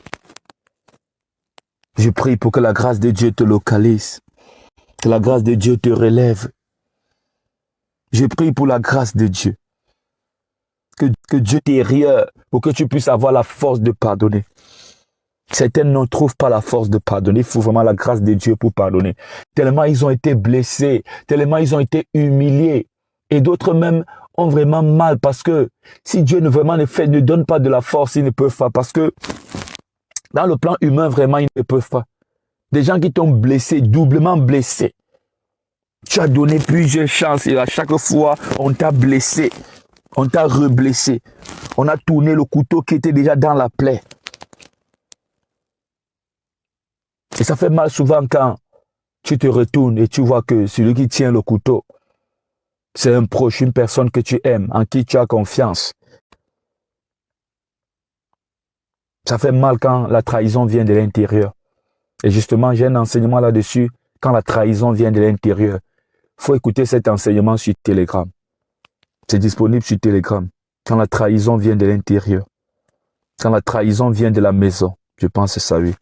Je prie pour que la grâce de Dieu te localise. Que la grâce de Dieu te relève. Je prie pour la grâce de Dieu. Que Dieu t'érieure pour que tu puisses avoir la force de pardonner. Certains ne trouvent pas la force de pardonner. Il faut vraiment la grâce de Dieu pour pardonner. Tellement ils ont été blessés. Tellement ils ont été humiliés. Et d'autres même ont vraiment mal parce que si Dieu ne donne pas de la force, ils ne peuvent pas. Parce que Dans le plan humain, vraiment, ils ne peuvent pas. Des gens qui t'ont blessé, doublement blessé. Tu as donné plusieurs chances et à chaque fois, on t'a blessé. On t'a reblessé. On a tourné le couteau qui était déjà dans la plaie. Et ça fait mal souvent quand tu te retournes et tu vois que celui qui tient le couteau, c'est un proche, une personne que tu aimes, en qui tu as confiance. Ça fait mal quand la trahison vient de l'intérieur. Et justement, j'ai un enseignement là-dessus. Quand la trahison vient de l'intérieur, il faut écouter cet enseignement sur Telegram. C'est disponible sur Telegram. Quand la trahison vient de l'intérieur. Quand la trahison vient de la maison. Je pense que c'est ça, oui.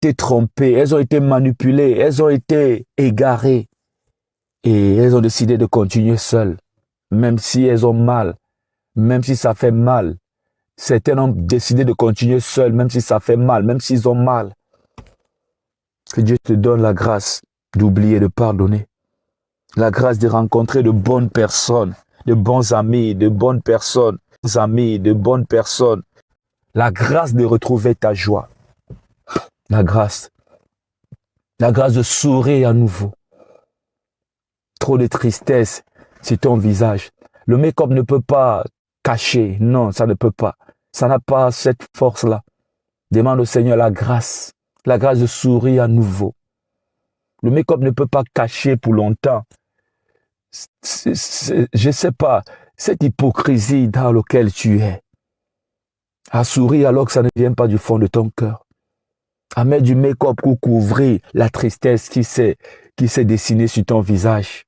Été trompées, elles ont été manipulées, elles ont été égarées. Et elles ont décidé de continuer seules. Même si elles ont mal. Même si ça fait mal. Certains ont décidé de continuer seuls, même si ça fait mal, même s'ils ont mal. Que Dieu te donne la grâce d'oublier, de pardonner. La grâce de rencontrer de bonnes personnes, de bons amis, de bonnes personnes, amis, de bonnes personnes. La grâce de retrouver ta joie. La grâce. La grâce de sourire à nouveau. Trop de tristesse sur ton visage. Le make-up ne peut pas cacher. Non, ça ne peut pas. Ça n'a pas cette force-là. Demande au Seigneur la grâce de sourire à nouveau. Le make-up ne peut pas cacher pour longtemps. Je ne sais pas, cette hypocrisie dans laquelle tu es. À sourire alors que ça ne vient pas du fond de ton cœur. À mettre du make-up pour couvrir la tristesse qui s'est dessinée sur ton visage.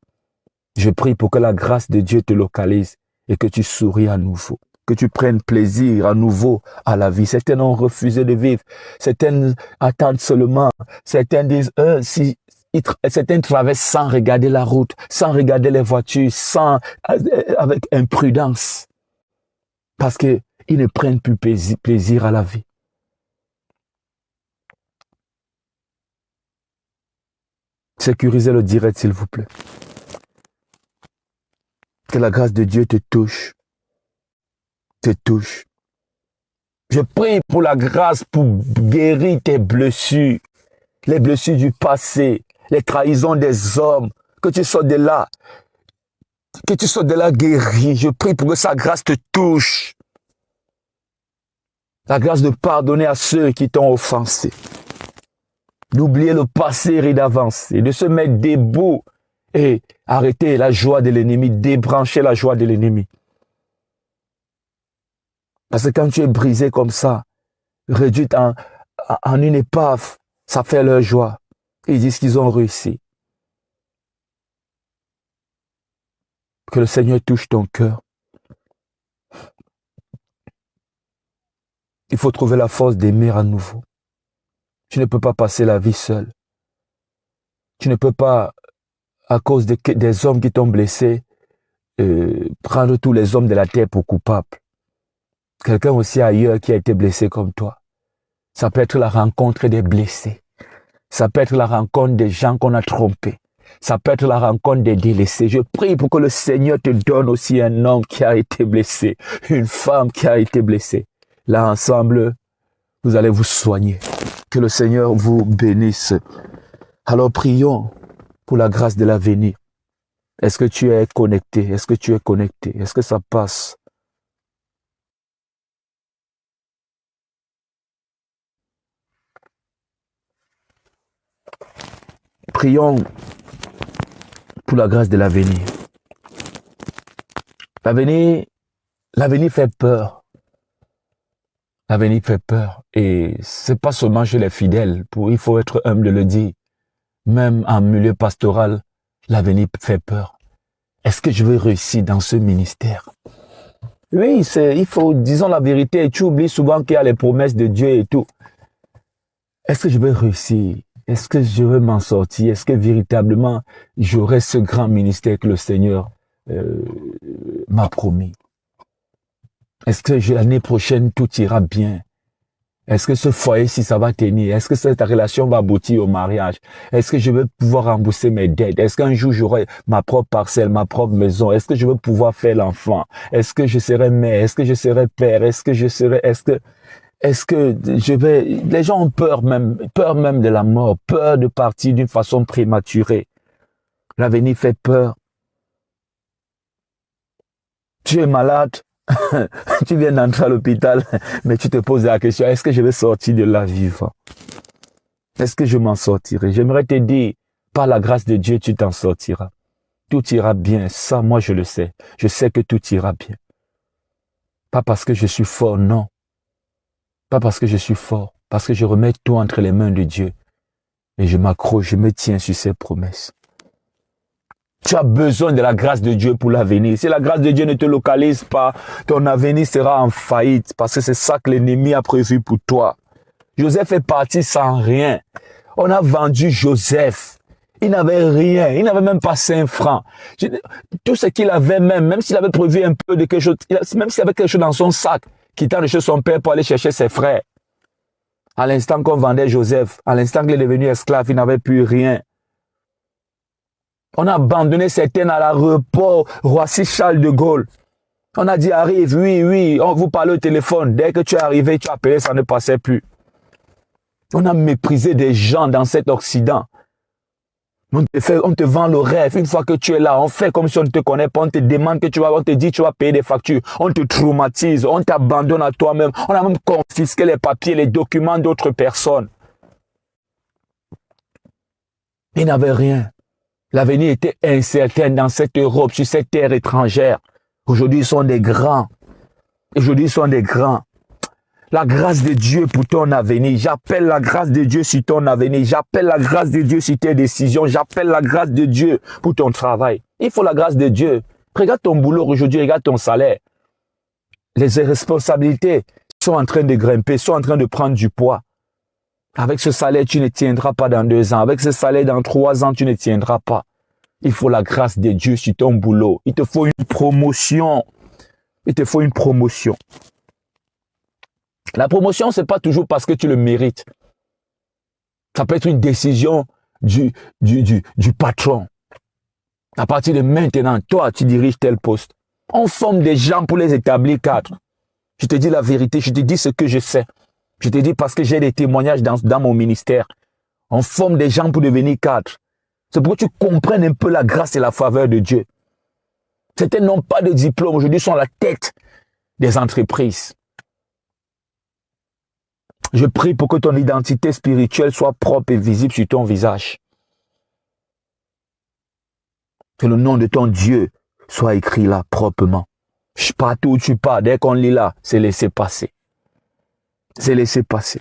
Je prie pour que la grâce de Dieu te localise et que tu souris à nouveau. Que tu prennes plaisir à nouveau à la vie. Certains ont refusé de vivre. Certains attendent seulement. Certains disent, certains traversent sans regarder la route, sans regarder les voitures, avec imprudence. Parce qu'ils ne prennent plus plaisir à la vie. Sécurisez le direct, s'il vous plaît. Que la grâce de Dieu te touche. Te touche. Je prie pour la grâce pour guérir tes blessures, les blessures du passé, les trahisons des hommes, que tu sois de là guéri. Je prie pour que sa grâce te touche. La grâce de pardonner à ceux qui t'ont offensé. D'oublier le passé et d'avancer, de se mettre debout et arrêter la joie de l'ennemi, débrancher la joie de l'ennemi. Parce que quand tu es brisé comme ça, réduit en une épave, ça fait leur joie. Ils disent qu'ils ont réussi. Que le Seigneur touche ton cœur. Il faut trouver la force d'aimer à nouveau. Tu ne peux pas passer la vie seul. Tu ne peux pas, à cause des hommes qui t'ont blessé, prendre tous les hommes de la terre pour coupables. Quelqu'un aussi ailleurs qui a été blessé comme toi. Ça peut être la rencontre des blessés. Ça peut être la rencontre des gens qu'on a trompés. Ça peut être la rencontre des délaissés. Je prie pour que le Seigneur te donne aussi un homme qui a été blessé, une femme qui a été blessée. Là, ensemble, vous allez vous soigner. Que le Seigneur vous bénisse. Alors, prions pour la grâce de l'avenir. Est-ce que tu es connecté? Est-ce que tu es connecté? Est-ce que ça passe? Prions pour la grâce de l'avenir. L'avenir fait peur. L'avenir fait peur. Et c'est pas seulement chez les fidèles. Il faut être humble de le dire. Même en milieu pastoral, l'avenir fait peur. Est-ce que je vais réussir dans ce ministère? Oui, il faut, disons la vérité. Tu oublies souvent qu'il y a les promesses de Dieu et tout. Est-ce que je vais réussir? Est-ce que je vais m'en sortir? Est-ce que véritablement j'aurai ce grand ministère que le Seigneur m'a promis? Est-ce que l'année prochaine tout ira bien? Est-ce que ce foyer-ci, ça va tenir? Est-ce que cette relation va aboutir au mariage? Est-ce que je vais pouvoir rembourser mes dettes? Est-ce qu'un jour j'aurai ma propre parcelle, ma propre maison? Est-ce que je vais pouvoir faire l'enfant? Est-ce que je serai mère? Est-ce que je serai père? Est-ce que je vais... Les gens ont peur même de la mort, peur de partir d'une façon prématurée. L'avenir fait peur. Tu es malade, tu viens d'entrer à l'hôpital, mais tu te poses la question, est-ce que je vais sortir de là vivant? Est-ce que je m'en sortirai? J'aimerais te dire, par la grâce de Dieu, tu t'en sortiras. Tout ira bien, ça, moi je le sais. Je sais que tout ira bien. Pas parce que je suis fort, non. Pas parce que je suis fort, parce que je remets tout entre les mains de Dieu. Et je m'accroche, je me tiens sur ses promesses. Tu as besoin de la grâce de Dieu pour l'avenir. Si la grâce de Dieu ne te localise pas, ton avenir sera en faillite parce que c'est ça que l'ennemi a prévu pour toi. Joseph est parti sans rien. On a vendu Joseph. Il n'avait rien. Il n'avait même pas 5 francs. Tout ce qu'il avait même s'il avait prévu un peu de quelque chose, même s'il avait quelque chose dans son sac, quittant de chez son père pour aller chercher ses frères. À l'instant qu'on vendait Joseph, à l'instant qu'il est devenu esclave, il n'avait plus rien. On a abandonné certains à l'aéroport Roissy-Charles de Gaulle. On a dit, arrive, oui, on vous parle au téléphone. Dès que tu es arrivé, tu as appelé, ça ne passait plus. On a méprisé des gens dans cet Occident. On te vend le rêve. Une fois que tu es là, on fait comme si on ne te connaît pas. On te demande que on te dit que tu vas payer des factures. On te traumatise. On t'abandonne à toi-même. On a même confisqué les papiers, les documents d'autres personnes. Ils n'avaient rien. L'avenir était incertain dans cette Europe, sur cette terre étrangère. Aujourd'hui, ils sont des grands. Aujourd'hui, ils sont des grands. La grâce de Dieu pour ton avenir. J'appelle la grâce de Dieu sur ton avenir. J'appelle la grâce de Dieu sur tes décisions. J'appelle la grâce de Dieu pour ton travail. Il faut la grâce de Dieu. Regarde ton boulot aujourd'hui, regarde ton salaire. Les responsabilités sont en train de grimper, sont en train de prendre du poids. Avec ce salaire, tu ne tiendras pas dans 2 ans. Avec ce salaire, dans 3 ans, tu ne tiendras pas. Il faut la grâce de Dieu sur ton boulot. Il te faut une promotion. Il te faut une promotion. La promotion, c'est pas toujours parce que tu le mérites. Ça peut être une décision du patron. À partir de maintenant, toi, tu diriges tel poste. On forme des gens pour les établir cadres. Je te dis la vérité, je te dis ce que je sais. Je te dis parce que j'ai des témoignages dans mon ministère. On forme des gens pour devenir cadres. C'est pour que tu comprennes un peu la grâce et la faveur de Dieu. Certains n'ont pas de diplôme, aujourd'hui sont à la tête des entreprises. Je prie pour que ton identité spirituelle soit propre et visible sur ton visage. Que le nom de ton Dieu soit écrit là proprement. Partout où tu pars, dès qu'on lit là, c'est laissé passer. C'est laissé passer.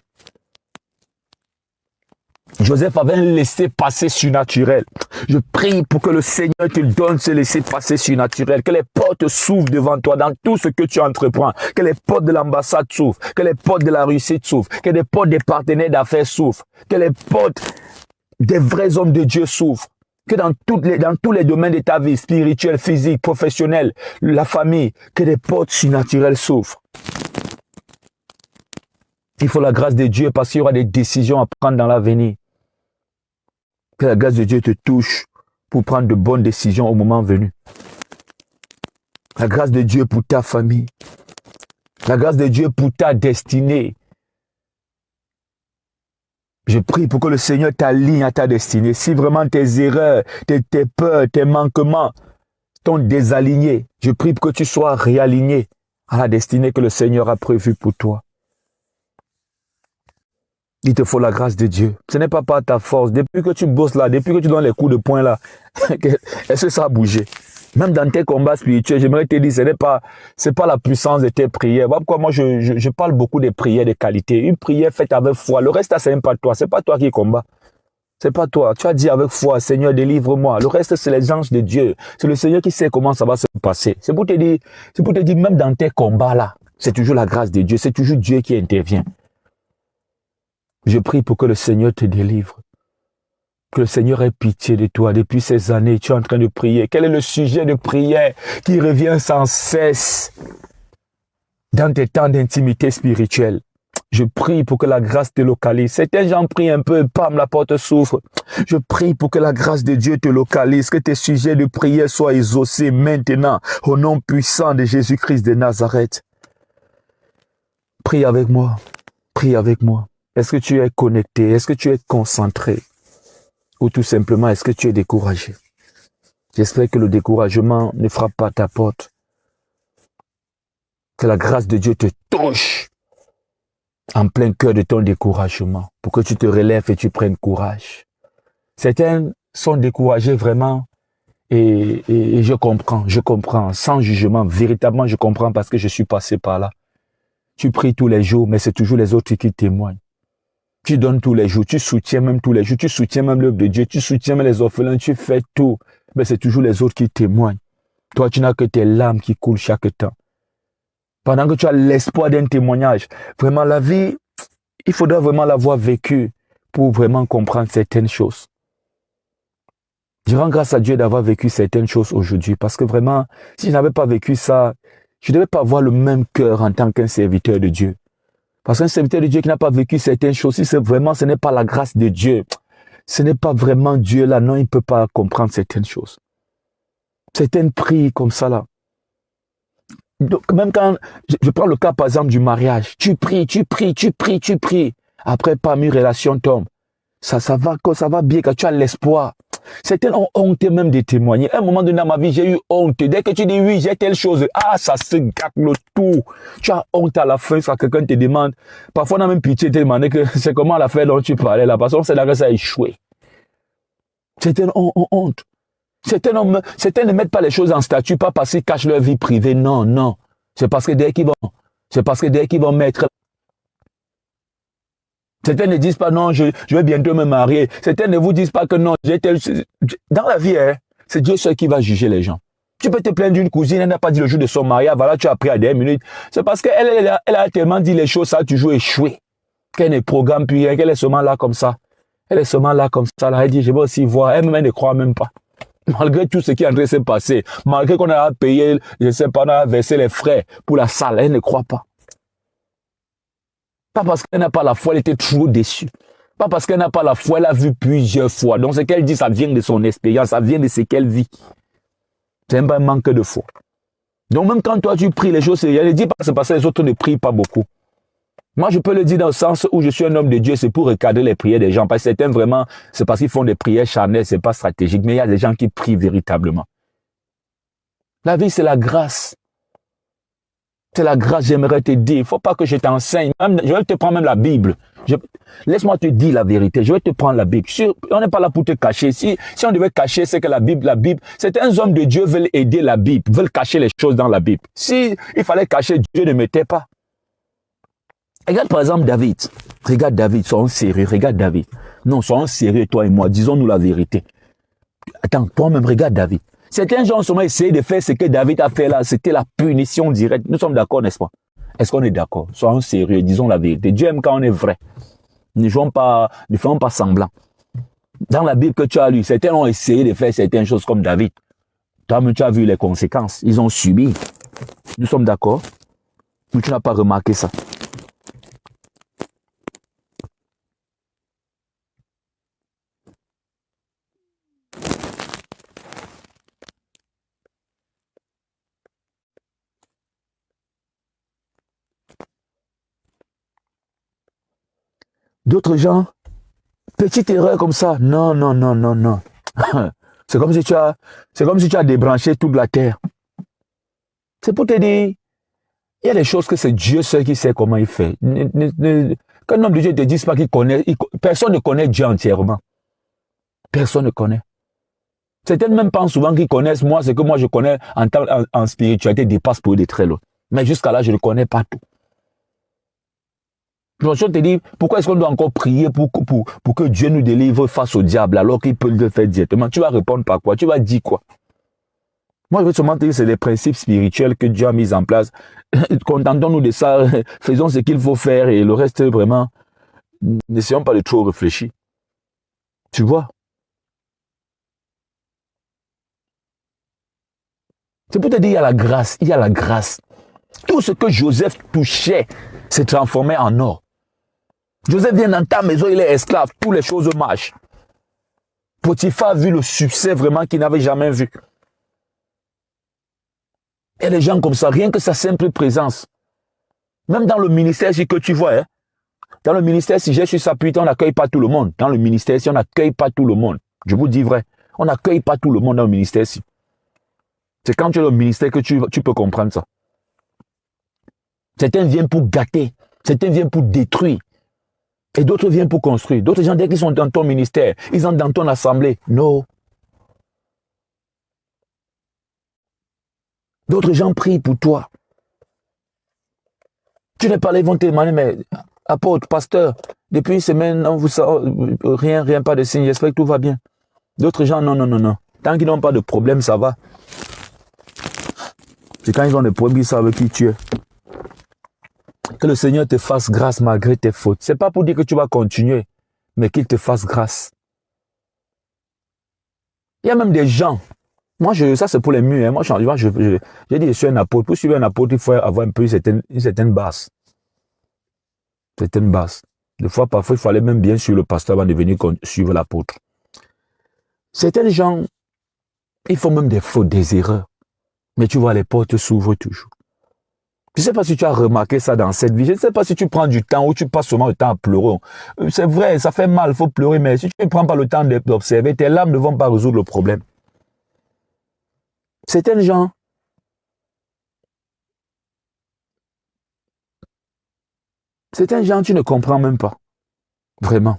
Joseph avait un laissez-passer surnaturel. Je prie pour que le Seigneur te donne ce laissez-passer surnaturel. Que les portes s'ouvrent devant toi dans tout ce que tu entreprends. Que les portes de l'ambassade s'ouvrent. Que les portes de la réussite s'ouvrent. Que les portes des partenaires d'affaires s'ouvrent. Que les portes des vrais hommes de Dieu s'ouvrent. Que dans tous les domaines de ta vie, spirituelle, physique, professionnelle, la famille, que les portes surnaturelles s'ouvrent. Il faut la grâce de Dieu parce qu'il y aura des décisions à prendre dans l'avenir. Que la grâce de Dieu te touche pour prendre de bonnes décisions au moment venu. La grâce de Dieu pour ta famille. La grâce de Dieu pour ta destinée. Je prie pour que le Seigneur t'aligne à ta destinée. Si vraiment tes erreurs, tes peurs, tes manquements t'ont désaligné, je prie pour que tu sois réaligné à la destinée que le Seigneur a prévue pour toi. Il te faut la grâce de Dieu. Ce n'est pas par ta force. Depuis que tu bosses là, depuis que tu donnes les coups de poing là, est-ce que ça a bougé? Même dans tes combats spirituels, j'aimerais te dire, c'est pas la puissance de tes prières. Voilà pourquoi moi, je parle beaucoup des prières de qualité. Une prière faite avec foi. Le reste, c'est même pas toi. C'est pas toi qui combats. C'est pas toi. Tu as dit avec foi, Seigneur, délivre-moi. Le reste, c'est les anges de Dieu. C'est le Seigneur qui sait comment ça va se passer. C'est pour te dire, même dans tes combats là, c'est toujours la grâce de Dieu. C'est toujours Dieu qui intervient. Je prie pour que le Seigneur te délivre. Que le Seigneur ait pitié de toi. Depuis ces années, tu es en train de prier. Quel est le sujet de prière qui revient sans cesse dans tes temps d'intimité spirituelle? Je prie pour que la grâce te localise. Certains gens prient un peu, pam, la porte s'ouvre. Je prie pour que la grâce de Dieu te localise, que tes sujets de prière soient exaucés maintenant, au nom puissant de Jésus-Christ de Nazareth. Prie avec moi. Prie avec moi. Est-ce que tu es connecté? Est-ce que tu es concentré? Ou tout simplement, est-ce que tu es découragé? J'espère que le découragement ne frappe pas ta porte. Que la grâce de Dieu te touche en plein cœur de ton découragement, pour que tu te relèves et tu prennes courage. Certains sont découragés vraiment et je comprends, sans jugement, véritablement je comprends parce que je suis passé par là. Tu pries tous les jours, mais c'est toujours les autres qui témoignent. Tu donnes tous les jours, tu soutiens même tous les jours, tu soutiens même l'œuvre de Dieu, tu soutiens même les orphelins, tu fais tout, mais c'est toujours les autres qui témoignent. Toi, tu n'as que tes larmes qui coulent chaque temps. Pendant que tu as l'espoir d'un témoignage, vraiment la vie, il faudra vraiment l'avoir vécue pour vraiment comprendre certaines choses. Je rends grâce à Dieu d'avoir vécu certaines choses aujourd'hui parce que vraiment, si je n'avais pas vécu ça, je ne devais pas avoir le même cœur en tant qu'un serviteur de Dieu. Parce qu'un serviteur de Dieu qui n'a pas vécu certaines choses, si c'est vraiment, ce n'est pas la grâce de Dieu, ce n'est pas vraiment Dieu là, non, il ne peut pas comprendre certaines choses. Certaines prient comme ça là. Donc, même quand je prends le cas par exemple du mariage, tu pries. Après, parmi relation tombe. Ça va bien, quand tu as l'espoir. Certains ont honte même de témoigner. À un moment donné dans ma vie, j'ai eu honte. Dès que tu dis oui, j'ai telle chose, ça se gâte le tout. Tu as honte à la fin, quand quelqu'un te demande. Parfois, on a même pitié de te demander que c'est comment la faire dont tu parlais là, parce qu'on sait là que ça a échoué. Certains ont honte. Certains ne mettent pas les choses en statut, pas parce qu'ils cachent leur vie privée. Non. C'est parce que dès qu'ils vont mettre. Certains ne disent pas non, je vais bientôt me marier. Certains ne vous disent pas que non, dans la vie, c'est Dieu seul qui va juger les gens. Tu peux te plaindre d'une cousine, elle n'a pas dit le jour de son mariage, voilà, tu as pris à 10 minutes. C'est parce qu'elle a tellement dit les choses, ça a toujours échoué. Qu'elle ne programme plus rien, qu'elle est seulement là comme ça. Elle dit, je vais aussi voir, elle ne croit même pas. Malgré tout ce qui est en train de se passer, malgré qu'on a payé, je ne sais pas, on a versé les frais pour la salle, elle ne croit pas. Pas parce qu'elle n'a pas la foi, elle était trop déçue. Pas parce qu'elle n'a pas la foi, elle a vu plusieurs fois. Donc ce qu'elle dit, ça vient de son expérience, ça vient de ce qu'elle vit. C'est un manque de foi. Donc même quand toi tu pries les choses, elle ne dit pas que c'est parce que les autres ne prient pas beaucoup. Moi je peux le dire dans le sens où je suis un homme de Dieu, c'est pour recadrer les prières des gens. Parce que certains vraiment, c'est parce qu'ils font des prières charnelles, c'est pas stratégique. Mais il y a des gens qui prient véritablement. La vie c'est la grâce. C'est la grâce, j'aimerais te dire. Il ne faut pas que je t'enseigne. Je vais te prendre même la Bible. Laisse-moi te dire la vérité. Je vais te prendre la Bible. On n'est pas là pour te cacher. Si on devait cacher, c'est que la Bible, certains hommes de Dieu veulent aider la Bible, veulent cacher les choses dans la Bible. Si il fallait cacher, Dieu ne mettait pas. Regarde par exemple David. Regarde David, soyons sérieux. Regarde David. Non, soyons sérieux, toi et moi. Disons-nous la vérité. Attends, toi-même, regarde David. Certains gens ont seulement essayé de faire ce que David a fait là. C'était la punition directe. Nous sommes d'accord, n'est-ce pas? Est-ce qu'on est d'accord? Soyons sérieux, disons la vérité. Dieu aime quand on est vrai. Ne faisons pas semblant. Dans la Bible que tu as lu, certains ont essayé de faire certaines choses comme David. Toi-même, tu as vu les conséquences. Ils ont subi. Nous sommes d'accord? Mais tu n'as pas remarqué ça. D'autres gens, petite erreur comme ça, non. C'est comme si tu as débranché toute la terre. C'est pour te dire, il y a des choses que c'est Dieu seul qui sait comment il fait. Qu'un homme de Dieu ne te dise pas qu'il connaît, personne ne connaît Dieu entièrement. Personne ne connaît. Certains même pensent souvent qu'ils connaissent moi, ce que moi je connais en spiritualité dépasse pour eux de très loin. Mais jusqu'à là, je ne connais pas tout. Je te dis, pourquoi est-ce qu'on doit encore prier pour que Dieu nous délivre face au diable alors qu'il peut le faire directement? Tu vas répondre par quoi? Tu vas dire quoi? Moi, je veux seulement te dire, c'est des principes spirituels que Dieu a mis en place. Contentons-nous de ça, faisons ce qu'il faut faire et le reste, vraiment, n'essayons pas de trop réfléchir. Tu vois? C'est pour te dire, il y a la grâce. Tout ce que Joseph touchait s'est transformé en or. Joseph vient dans ta maison, il est esclave, toutes les choses marchent. Potiphar a vu le succès vraiment qu'il n'avait jamais vu. Il y a des gens comme ça, rien que sa simple présence. Même dans le ministère, si que tu vois, hein, dans le ministère, si j'ai sur sa putain, on n'accueille pas tout le monde. Dans le ministère, si on n'accueille pas tout le monde. Je vous dis vrai, on n'accueille pas tout le monde dans le ministère. Si. C'est quand tu es dans le ministère que tu peux comprendre ça. Certains viennent pour gâter, certains viennent pour détruire. Et d'autres viennent pour construire. D'autres gens, dès qu'ils sont dans ton ministère, ils entrent dans ton assemblée. Non. D'autres gens prient pour toi. Tu n'es pas là, ils vont te demander, mais apôtre, pasteur, depuis une semaine, on vous rien, pas de signe, j'espère que tout va bien. D'autres gens, non. Tant qu'ils n'ont pas de problème, ça va. C'est quand ils ont des problèmes qu'ils savent qui tu es. Que le Seigneur te fasse grâce malgré tes fautes. Ce n'est pas pour dire que tu vas continuer, mais qu'il te fasse grâce. Il y a même des gens, moi ça c'est pour les murs, hein. Moi j'ai dit je suis un apôtre. Pour suivre un apôtre, il faut avoir un peu une certaine base. Certaine base. Des fois, parfois, il fallait même bien suivre le pasteur avant de venir suivre l'apôtre. Certains gens, ils font même des fautes, des erreurs. Mais tu vois, les portes s'ouvrent toujours. Je ne sais pas si tu as remarqué ça dans cette vie. Je ne sais pas si tu prends du temps ou tu passes seulement le temps à pleurer. C'est vrai, ça fait mal, il faut pleurer, mais si tu ne prends pas le temps d'observer, tes larmes ne vont pas résoudre le problème. Certains gens, tu ne comprends même pas. Vraiment.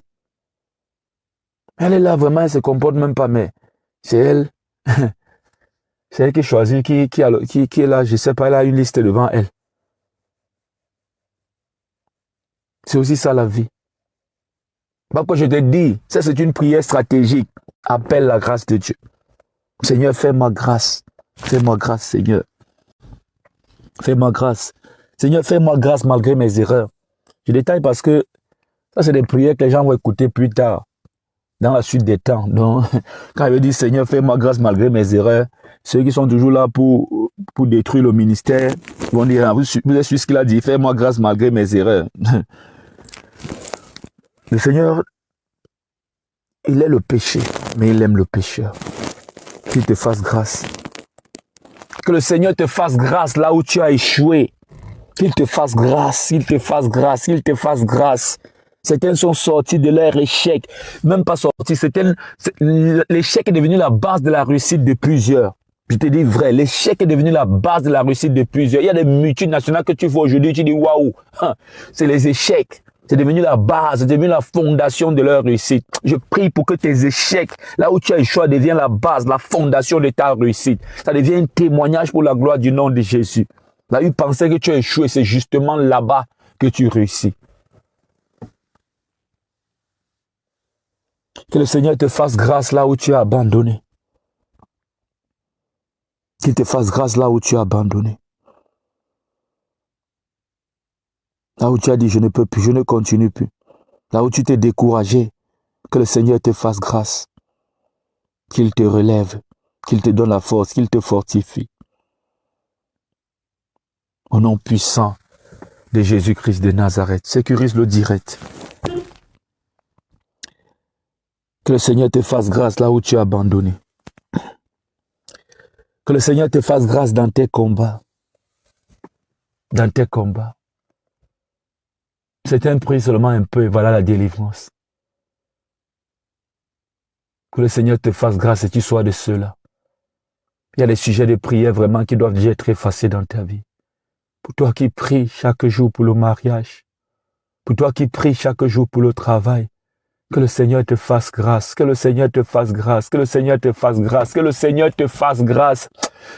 Elle est là, vraiment, elle ne se comporte même pas, mais c'est elle. C'est elle qui choisit, qui est là, je ne sais pas, elle a une liste devant elle. C'est aussi ça la vie. Pourquoi je te dis, ça c'est une prière stratégique. Appelle la grâce de Dieu. Seigneur, fais-moi grâce. Fais-moi grâce, Seigneur. Fais-moi grâce. Seigneur, fais-moi grâce malgré mes erreurs. Je détaille parce que ça c'est des prières que les gens vont écouter plus tard, dans la suite des temps. Donc, quand il veut dire Seigneur, fais-moi grâce malgré mes erreurs, ceux qui sont toujours là pour détruire le ministère vont dire, vous êtes sur ce qu'il a dit, fais-moi grâce malgré mes erreurs. Le Seigneur, il est le péché, mais il aime le pécheur. Qu'il te fasse grâce. Que le Seigneur te fasse grâce là où tu as échoué. Qu'il te fasse grâce, qu'il te fasse grâce, qu'il te fasse grâce. Certains sont sortis de leur échec, même pas sortis. L'échec est devenu la base de la réussite de plusieurs. Je te dis vrai, l'échec est devenu la base de la réussite de plusieurs. Il y a des multinationales que tu vois aujourd'hui, tu dis waouh, c'est les échecs. C'est devenu la base, c'est devenu la fondation de leur réussite. Je prie pour que tes échecs, là où tu as échoué, deviennent la base, la fondation de ta réussite. Ça devient un témoignage pour la gloire du nom de Jésus. Là où tu pensais que tu as échoué, c'est justement là-bas que tu réussis. Que le Seigneur te fasse grâce là où tu as abandonné. Qu'il te fasse grâce là où tu as abandonné. Là où tu as dit, je ne peux plus, je ne continue plus. Là où tu t'es découragé, que le Seigneur te fasse grâce. Qu'il te relève, qu'il te donne la force, qu'il te fortifie. Au nom puissant de Jésus-Christ de Nazareth, sécurise le direct. Que le Seigneur te fasse grâce là où tu as abandonné. Que le Seigneur te fasse grâce dans tes combats. Dans tes combats. C'est un prix seulement un peu et voilà la délivrance. Que le Seigneur te fasse grâce et tu sois de ceux-là. Il y a des sujets de prière vraiment qui doivent déjà être effacés dans ta vie. Pour toi qui pries chaque jour pour le mariage. Pour toi qui pries chaque jour pour le travail. Que le Seigneur te fasse grâce, que le Seigneur te fasse grâce, que le Seigneur te fasse grâce, que le Seigneur te fasse grâce.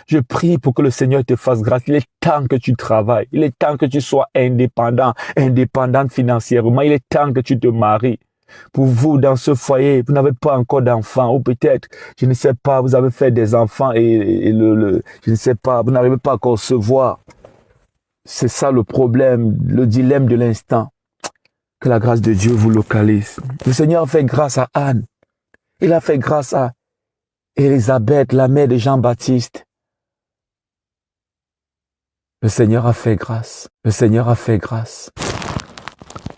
Je prie pour que le Seigneur te fasse grâce. Il est temps que tu travailles. Il est temps que tu sois indépendante financièrement. Il est temps que tu te maries. Pour vous, dans ce foyer, vous n'avez pas encore d'enfants. Ou peut-être, je ne sais pas, vous avez fait des enfants et je ne sais pas, vous n'arrivez pas à concevoir. C'est ça le problème, le dilemme de l'instant. Que la grâce de Dieu vous localise. Le Seigneur a fait grâce à Anne. Il a fait grâce à Élisabeth, la mère de Jean-Baptiste. Le Seigneur a fait grâce. Le Seigneur a fait grâce.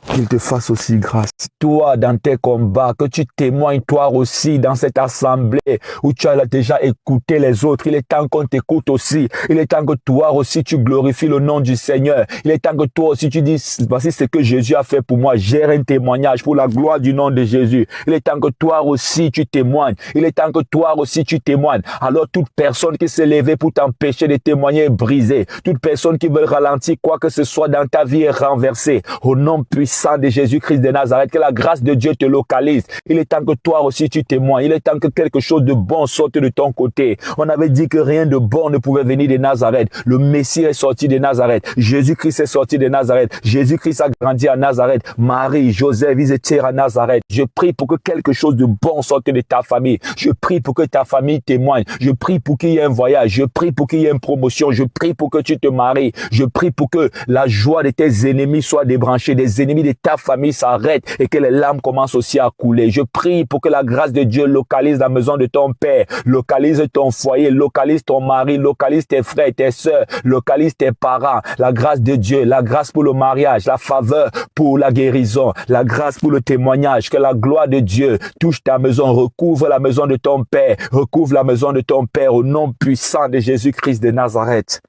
qu'il te fasse aussi grâce. Toi, dans tes combats, que tu témoignes toi aussi dans cette assemblée où tu as déjà écouté les autres. Il est temps qu'on t'écoute aussi. Il est temps que toi aussi tu glorifies le nom du Seigneur. Il est temps que toi aussi tu dis, voici ce que Jésus a fait pour moi. J'ai un témoignage pour la gloire du nom de Jésus. Il est temps que toi aussi tu témoignes. Il est temps que toi aussi tu témoignes. Alors toute personne qui s'est levée pour t'empêcher de témoigner est brisée. Toute personne qui veut ralentir quoi que ce soit dans ta vie est renversée. Au nom puissant de Jésus-Christ de Nazareth, que la grâce de Dieu te localise. Il est temps que toi aussi tu témoignes. Il est temps que quelque chose de bon sorte de ton côté. On avait dit que rien de bon ne pouvait venir de Nazareth. Le Messie est sorti de Nazareth. Jésus-Christ est sorti de Nazareth. Jésus-Christ a grandi à Nazareth. Marie, Joseph, ils étaient à Nazareth. Je prie pour que quelque chose de bon sorte de ta famille. Je prie pour que ta famille témoigne. Je prie pour qu'il y ait un voyage. Je prie pour qu'il y ait une promotion. Je prie pour que tu te maries. Je prie pour que la joie de tes ennemis soit débranchée. Des ennemis de ta famille s'arrête et que les larmes commencent aussi à couler. Je prie pour que la grâce de Dieu localise la maison de ton père, localise ton foyer, localise ton mari, localise tes frères, tes sœurs, localise tes parents. La grâce de Dieu, la grâce pour le mariage, la faveur pour la guérison, la grâce pour le témoignage. Que la gloire de Dieu touche ta maison, recouvre la maison de ton père, recouvre la maison de ton père au nom puissant de Jésus-Christ de Nazareth.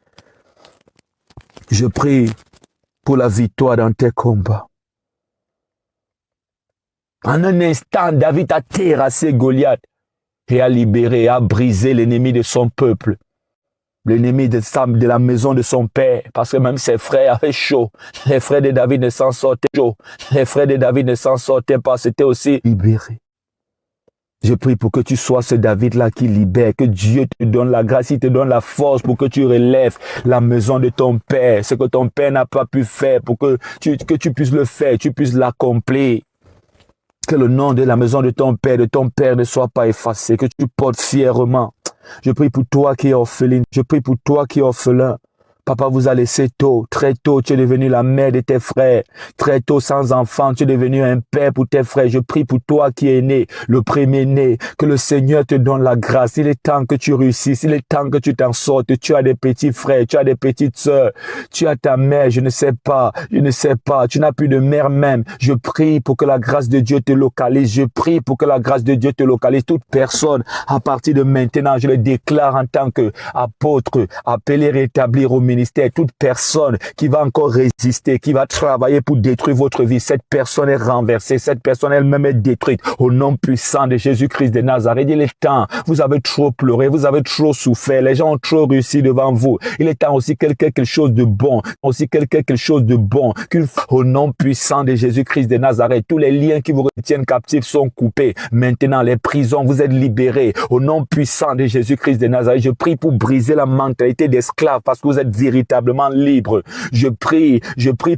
Je prie pour la victoire dans tes combats. En un instant, David a terrassé Goliath et a libéré, a brisé l'ennemi de son peuple, l'ennemi de la maison de son père, parce que même ses frères avaient chaud. Les frères de David ne s'en sortaient chaud. Les frères de David ne s'en sortaient pas, c'était aussi libéré. Je prie pour que tu sois ce David-là qui libère, que Dieu te donne la grâce, il te donne la force pour que tu relèves la maison de ton père, ce que ton père n'a pas pu faire, pour que tu puisses le faire, tu puisses l'accomplir. Que le nom de la maison de ton père ne soit pas effacé, que tu portes fièrement. Je prie pour toi qui es orpheline, je prie pour toi qui es orphelin. Papa vous a laissé tôt, très tôt, tu es devenu la mère de tes frères. Très tôt, sans enfant, tu es devenu un père pour tes frères. Je prie pour toi qui es né, le premier-né, que le Seigneur te donne la grâce. Il est temps que tu réussisses, il est temps que tu t'en sortes. Tu as des petits frères, tu as des petites sœurs, tu as ta mère, je ne sais pas, tu n'as plus de mère même. Je prie pour que la grâce de Dieu te localise. Je prie pour que la grâce de Dieu te localise. Toute personne, à partir de maintenant, je le déclare en tant qu'apôtre, appelé, rétablir au ministère, toute personne qui va encore résister, qui va travailler pour détruire votre vie, cette personne est renversée, cette personne elle-même est détruite au nom puissant de Jésus-Christ de Nazareth. Il est temps, vous avez trop pleuré, vous avez trop souffert, les gens ont trop réussi devant vous. Il est temps aussi quelque chose de bon, au nom puissant de Jésus-Christ de Nazareth. Tous les liens qui vous retiennent captifs sont coupés. Maintenant, les prisons, vous êtes libérés au nom puissant de Jésus-Christ de Nazareth. Je prie pour briser la mentalité d'esclave parce que vous êtes véritablement libre. Je prie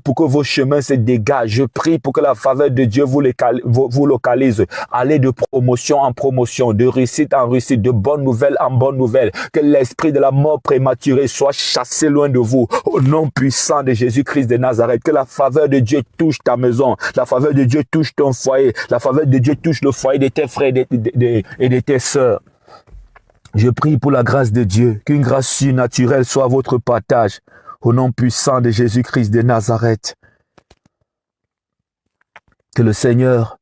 pour que vos chemins se dégagent. Je prie pour que la faveur de Dieu vous localise. Allez de promotion en promotion, de réussite en réussite, de bonne nouvelle en bonne nouvelle. Que l'esprit de la mort prématurée soit chassé loin de vous. Au nom puissant de Jésus-Christ de Nazareth, que la faveur de Dieu touche ta maison. La faveur de Dieu touche ton foyer. La faveur de Dieu touche le foyer de tes frères et de tes sœurs. Je prie pour la grâce de Dieu, qu'une grâce surnaturelle soit votre partage, au nom puissant de Jésus-Christ de Nazareth. Que le Seigneur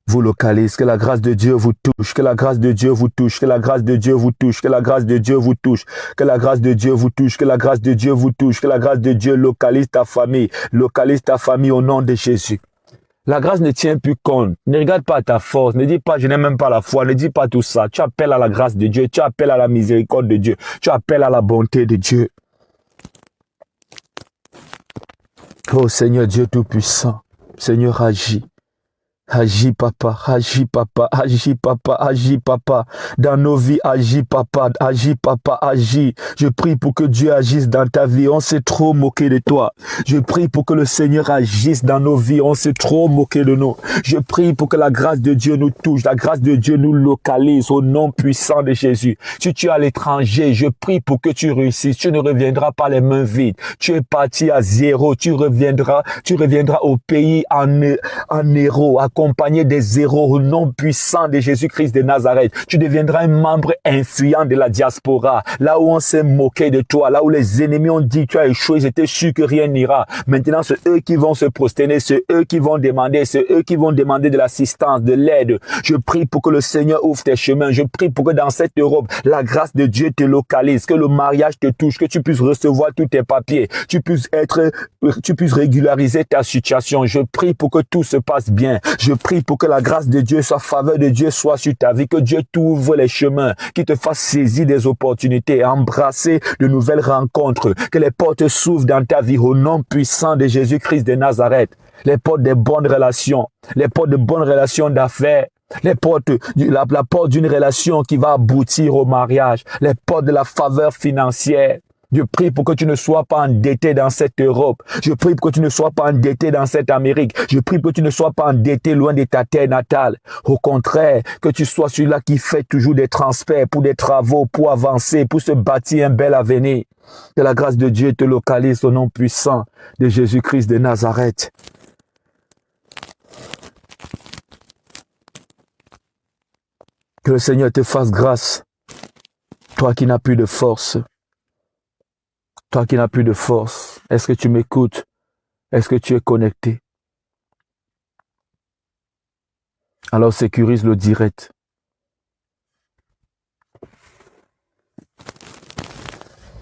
vous localise, que la grâce de Dieu vous touche, que la grâce de Dieu vous touche, que la grâce de Dieu vous touche, que la grâce de Dieu vous touche, que la grâce de Dieu vous touche, que la grâce de Dieu vous touche, que la grâce de Dieu localise ta famille au nom de Jésus. La grâce ne tient plus compte. Ne regarde pas ta force. Ne dis pas, je n'ai même pas la foi. Ne dis pas tout ça. Tu appelles à la grâce de Dieu. Tu appelles à la miséricorde de Dieu. Tu appelles à la bonté de Dieu. Oh Seigneur Dieu Tout-Puissant. Seigneur, agis. Agis papa, agis papa, agis papa, agis papa, dans nos vies, agis papa, agis. Je prie pour que Dieu agisse dans ta vie, on s'est trop moqué de toi. Je prie pour que le Seigneur agisse dans nos vies, on s'est trop moqué de nous. Je prie pour que la grâce de Dieu nous touche, la grâce de Dieu nous localise au nom puissant de Jésus. Si tu es à l'étranger, je prie pour que tu réussisses, tu ne reviendras pas les mains vides. Tu es parti à zéro, tu reviendras au pays en héros, à accompagner des héros au nom puissant de Jésus-Christ de Nazareth. Tu deviendras un membre influent de la diaspora. Là où on s'est moqué de toi, là où les ennemis ont dit tu as échoué, j'étais sûr que rien n'ira. Maintenant, c'est eux qui vont se prosterner, c'est eux qui vont demander, c'est eux qui vont demander de l'assistance, de l'aide. Je prie pour que le Seigneur ouvre tes chemins. Je prie pour que dans cette Europe, la grâce de Dieu te localise, que le mariage te touche, que tu puisses recevoir tous tes papiers, tu puisses régulariser ta situation. Je prie pour que tout se passe bien. Je prie pour que la grâce de Dieu, sa faveur de Dieu soit sur ta vie, que Dieu t'ouvre les chemins, qu'il te fasse saisir des opportunités, embrasser de nouvelles rencontres, que les portes s'ouvrent dans ta vie au nom puissant de Jésus-Christ de Nazareth. Les portes des bonnes relations, les portes de bonnes relations d'affaires, les portes, la porte d'une relation qui va aboutir au mariage, les portes de la faveur financière. Je prie pour que tu ne sois pas endetté dans cette Europe. Je prie pour que tu ne sois pas endetté dans cette Amérique. Je prie pour que tu ne sois pas endetté loin de ta terre natale. Au contraire, que tu sois celui-là qui fait toujours des transferts pour des travaux, pour avancer, pour se bâtir un bel avenir. Que la grâce de Dieu te localise au nom puissant de Jésus-Christ de Nazareth. Que le Seigneur te fasse grâce, toi qui n'as plus de force. Toi qui n'as plus de force, est-ce que tu m'écoutes? Est-ce que tu es connecté? Alors sécurise le direct.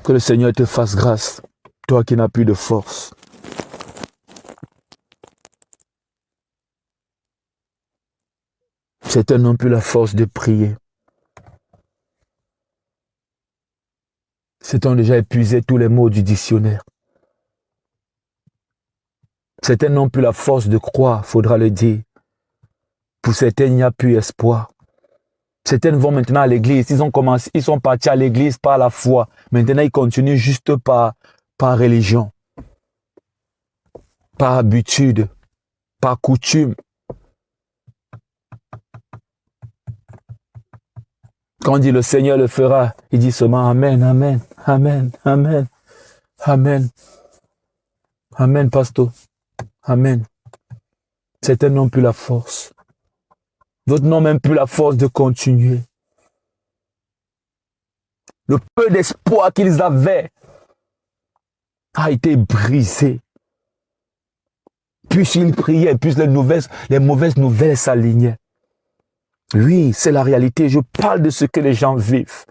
Que le Seigneur te fasse grâce, toi qui n'as plus de force. Certains n'ont plus la force de prier. Certains ont déjà épuisé tous les mots du dictionnaire. Certains n'ont plus la force de croire, faudra le dire. Pour certains, il n'y a plus espoir. Certains vont maintenant à l'église. Ils sont partis à l'église par la foi. Maintenant, ils continuent juste par religion, par habitude, par coutume. Quand on dit le Seigneur le fera, il dit seulement Amen, Amen, Amen, Amen, Amen. Amen, pasteur. Amen. Certains n'ont plus la force. D'autres n'ont même plus la force de continuer. Le peu d'espoir qu'ils avaient a été brisé. Plus ils priaient, plus les mauvaises nouvelles s'alignaient. Oui, c'est la réalité. Je parle de ce que les gens vivent.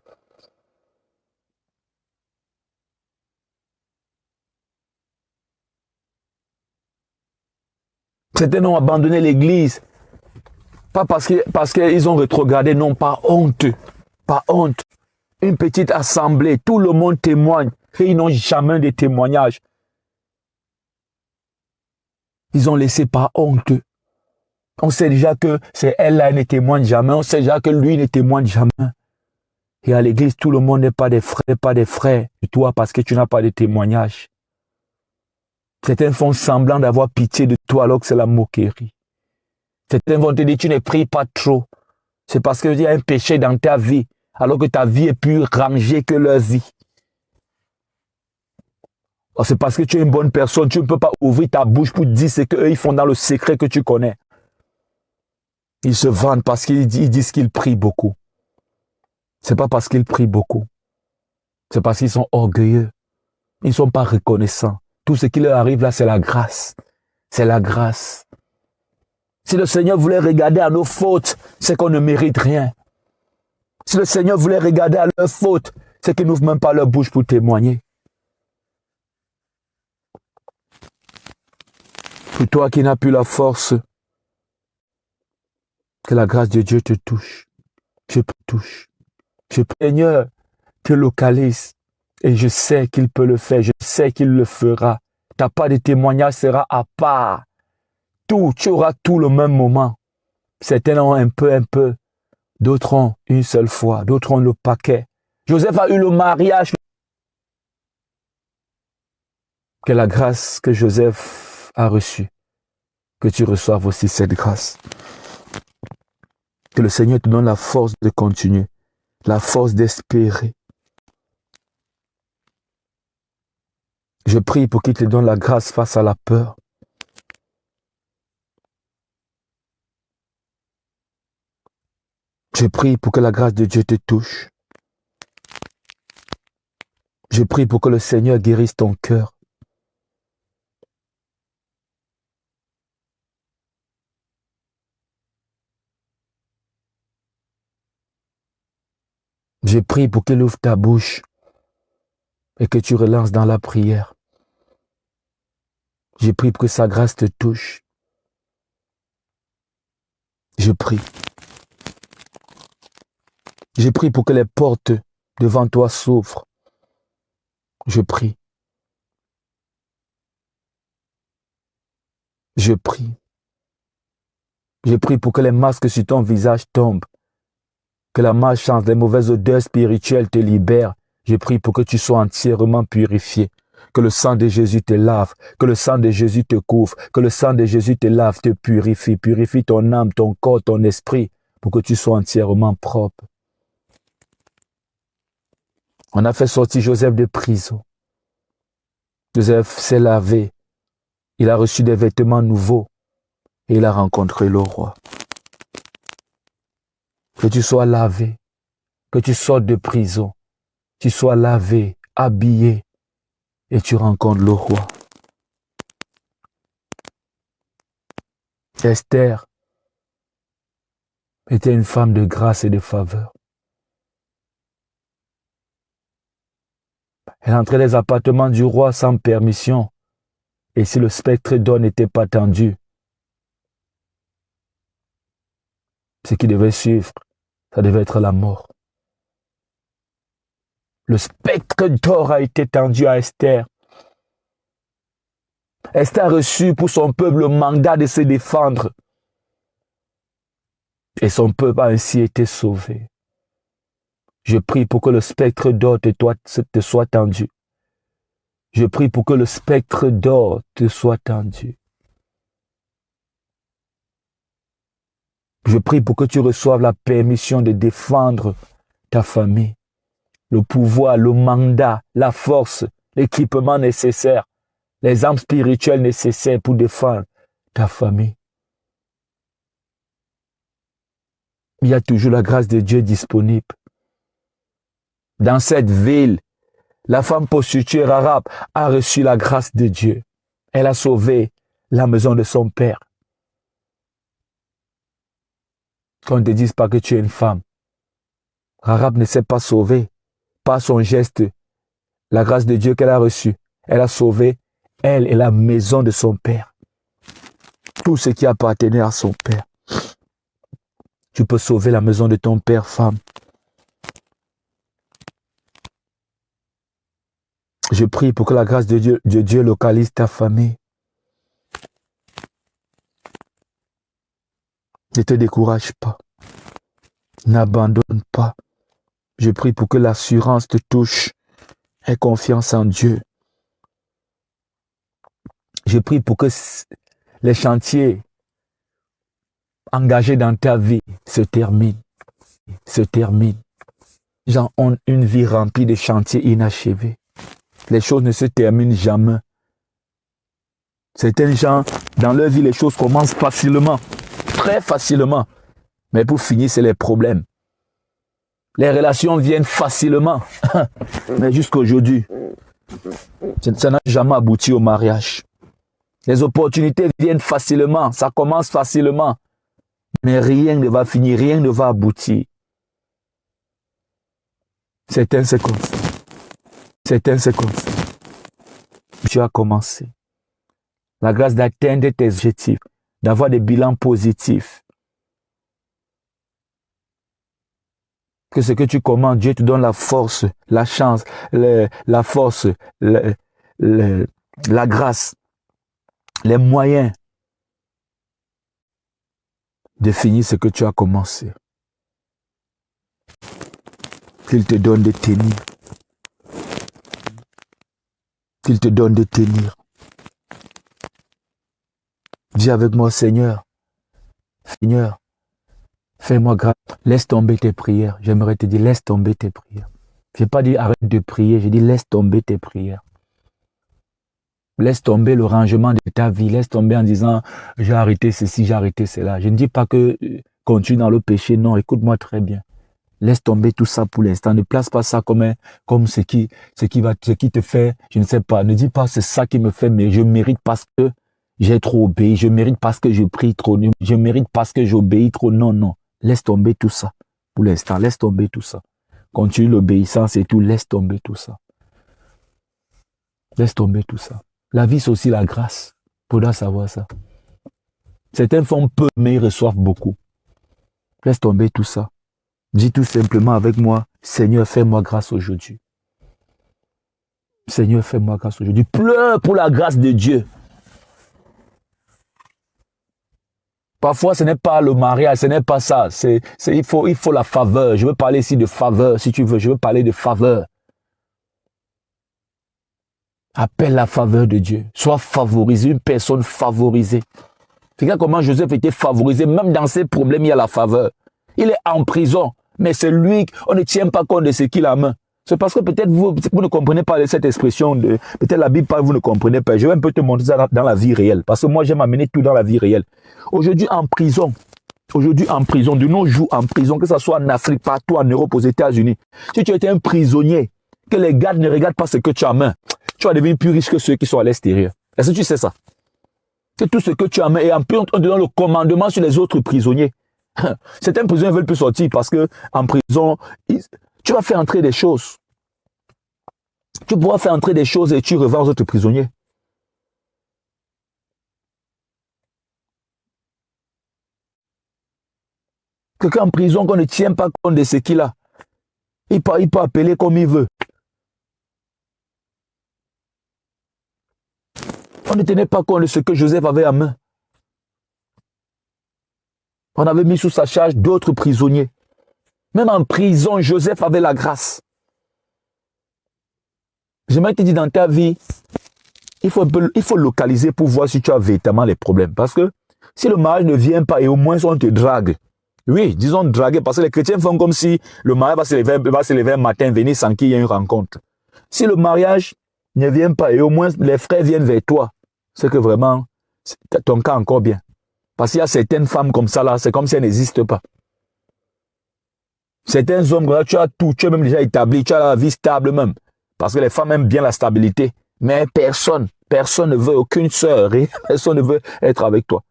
Certains ont abandonné l'église. Pas parce qu'ils ont rétrogradé, non, par honte. Par honte. Une petite assemblée, tout le monde témoigne. Et ils n'ont jamais de témoignage. Ils ont laissé par honte. On sait déjà que c'est elle-là ne témoigne jamais. On sait déjà que lui ne témoigne jamais. Et à l'église, tout le monde n'est pas des frères de toi parce que tu n'as pas de témoignage. Certains font semblant d'avoir pitié de toi alors que c'est la moquerie. Certains vont te dire tu ne pries pas trop. C'est parce qu'il y a un péché dans ta vie alors que ta vie est plus rangée que leur vie. C'est parce que tu es une bonne personne, tu ne peux pas ouvrir ta bouche pour dire ce qu'eux ils font dans le secret que tu connais. Ils se vantent parce qu'ils disent qu'ils prient beaucoup. Ce n'est pas parce qu'ils prient beaucoup. C'est parce qu'ils sont orgueilleux. Ils ne sont pas reconnaissants. Tout ce qui leur arrive là, c'est la grâce. C'est la grâce. Si le Seigneur voulait regarder à nos fautes, c'est qu'on ne mérite rien. Si le Seigneur voulait regarder à leurs fautes, c'est qu'ils n'ouvrent même pas leur bouche pour témoigner. Pour toi qui n'as plus la force, que la grâce de Dieu te touche. Je te touche. Seigneur te localise. Et je sais qu'il peut le faire. Je sais qu'il le fera. Ta part de témoignage sera à part. Tout, tu auras tout le même moment. Certains ont un peu. D'autres ont une seule fois. D'autres ont le paquet. Joseph a eu le mariage. Que la grâce que Joseph a reçue, que tu reçoives aussi cette grâce. Que le Seigneur te donne la force de continuer, la force d'espérer. Je prie pour qu'il te donne la grâce face à la peur. Je prie pour que la grâce de Dieu te touche. Je prie pour que le Seigneur guérisse ton cœur. Je prie pour qu'il ouvre ta bouche et que tu relances dans la prière. Je prie pour que sa grâce te touche. Je prie. Je prie pour que les portes devant toi s'ouvrent. Je prie. Je prie. Je prie pour que les masques sur ton visage tombent. Que la malchance, les mauvaises odeurs spirituelles te libèrent. Je prie pour que tu sois entièrement purifié. Que le sang de Jésus te lave. Que le sang de Jésus te couvre. Que le sang de Jésus te lave, te purifie. Purifie ton âme, ton corps, ton esprit. Pour que tu sois entièrement propre. On a fait sortir Joseph de prison. Joseph s'est lavé. Il a reçu des vêtements nouveaux. Et il a rencontré le roi. Que tu sois lavé. Que tu sortes de prison. Tu sois lavé, habillé. Et tu rencontres le roi. Esther était une femme de grâce et de faveur. Elle entrait dans les appartements du roi sans permission. Et si le spectre d'or n'était pas tendu, ce qui devait suivre, ça devait être la mort. Le spectre d'or a été tendu à Esther. Esther a reçu pour son peuple le mandat de se défendre. Et son peuple a ainsi été sauvé. Je prie pour que le spectre d'or te soit tendu. Je prie pour que le spectre d'or te soit tendu. Je prie pour que tu reçoives la permission de défendre ta famille. Le pouvoir, le mandat, la force, l'équipement nécessaire, les armes spirituelles nécessaires pour défendre ta famille. Il y a toujours la grâce de Dieu disponible. Dans cette ville, la femme prostituée Rahab a reçu la grâce de Dieu. Elle a sauvé la maison de son père. Qu'on ne te dise pas que tu es une femme. Rahab ne s'est pas sauvée par son geste, la grâce de Dieu qu'elle a reçue. Elle a sauvé elle et la maison de son père. Tout ce qui appartenait à son père. Tu peux sauver la maison de ton père, femme. Je prie pour que la grâce de Dieu localise ta famille. Ne te décourage pas. N'abandonne pas. Je prie pour que l'assurance te touche. Aie confiance en Dieu. Je prie pour que les chantiers engagés dans ta vie se terminent. Les gens ont une vie remplie de chantiers inachevés. Les choses ne se terminent jamais. Certains gens, dans leur vie, les choses commencent facilement, très facilement. Mais pour finir, c'est les problèmes. Les relations viennent facilement. Mais jusqu'aujourd'hui, ça n'a jamais abouti au mariage. Les opportunités viennent facilement, ça commence facilement. Mais rien ne va finir, rien ne va aboutir. Certains c'est comme ça. Tu as commencé. La grâce d'atteindre tes objectifs, d'avoir des bilans positifs. Que ce que tu commandes, Dieu te donne la force, la chance, la force, la grâce, les moyens de finir ce que tu as commencé. Qu'il te donne de tenir. Qu'il te donne de tenir. Dis avec moi, Seigneur, fais-moi grâce. Laisse tomber tes prières. J'aimerais te dire, laisse tomber tes prières. Je n'ai pas dit arrête de prier, j'ai dit laisse tomber tes prières. Laisse tomber le rangement de ta vie. Laisse tomber en disant j'ai arrêté ceci, j'ai arrêté cela. Je ne dis pas que continue dans le péché. Non, écoute-moi très bien. Laisse tomber tout ça pour l'instant. Ne place pas ça comme ce qui te fait, je ne sais pas. Ne dis pas c'est ça qui me fait, mais je mérite parce que j'ai trop obéi. Je mérite parce que je prie trop. Je mérite parce que j'obéis trop. Non, non. Laisse tomber tout ça pour l'instant. Laisse tomber tout ça. Continue l'obéissance et tout. Laisse tomber tout ça. Laisse tomber tout ça. La vie, c'est aussi la grâce. Faudra savoir ça. Certains font peu, mais ils reçoivent beaucoup. Laisse tomber tout ça. Dis tout simplement avec moi, Seigneur, fais-moi grâce aujourd'hui. Seigneur, fais-moi grâce aujourd'hui. Pleure pour la grâce de Dieu. Parfois, ce n'est pas le mariage, ce n'est pas ça. Il faut la faveur. Je veux parler ici de faveur, si tu veux. Je veux parler de faveur. Appelle la faveur de Dieu. Sois favorisé, une personne favorisée. Regarde comment Joseph était favorisé. Même dans ses problèmes, il y a la faveur. Il est en prison, mais c'est lui, on ne tient pas compte de ce qu'il a en main. C'est parce que peut-être vous ne comprenez pas cette expression. Peut-être la Bible parle, vous ne comprenez pas. Je vais un peu te montrer ça dans la vie réelle. Parce que moi, j'aime amener tout dans la vie réelle. Aujourd'hui en prison, de nos jours en prison, que ce soit en Afrique, partout en Europe, aux États-Unis. Si tu étais un prisonnier, que les gardes ne regardent pas ce que tu as en main, tu vas devenir plus riche que ceux qui sont à l'extérieur. Est-ce que tu sais ça? Que tout ce que tu as en main, et en plus, on te donne le commandement sur les autres prisonniers. Certains prisonniers ne veulent plus sortir parce que en prison, tu vas faire entrer des choses. Tu pourras faire entrer des choses et tu revends aux autres prisonniers. Quelqu'un en prison qu'on ne tient pas compte de ce qu'il a. Il peut appeler comme il veut. On ne tenait pas compte de ce que Joseph avait en main. On avait mis sous sa charge d'autres prisonniers. Même en prison, Joseph avait la grâce. J'aimerais te dire dans ta vie, il faut localiser pour voir si tu as véritablement les problèmes. Parce que si le mariage ne vient pas et au moins on te drague. Oui, disons draguer, parce que les chrétiens font comme si le mariage va se lever un matin, venir sans qu'il y ait une rencontre. Si le mariage ne vient pas et au moins les frères viennent vers toi, c'est que vraiment, ton cas encore bien. Parce qu'il y a certaines femmes comme ça là, c'est comme si elles n'existent pas. Certains hommes, là, tu as tout, tu es même déjà établi, tu as la vie stable même. Parce que les femmes aiment bien la stabilité. Mais personne ne veut, aucune sœur, personne ne veut être avec toi.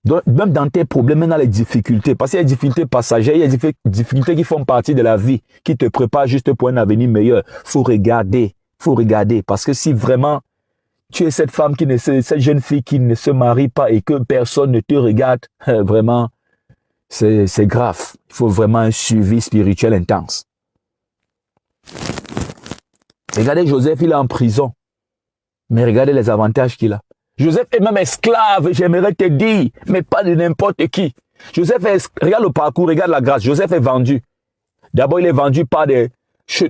Donc, même dans tes problèmes, même dans les difficultés, parce qu'il y a des difficultés passagères, il y a des difficultés qui font partie de la vie, qui te préparent juste pour un avenir meilleur. Faut regarder, parce que si vraiment tu es cette femme cette jeune fille qui ne se marie pas et que personne ne te regarde, vraiment, c'est grave. Il faut vraiment un suivi spirituel intense. Regardez Joseph, il est en prison. Mais regardez les avantages qu'il a. Joseph est même esclave, j'aimerais te dire, mais pas de n'importe qui. Regarde le parcours, regarde la grâce. Joseph est vendu. D'abord, il est vendu par des... je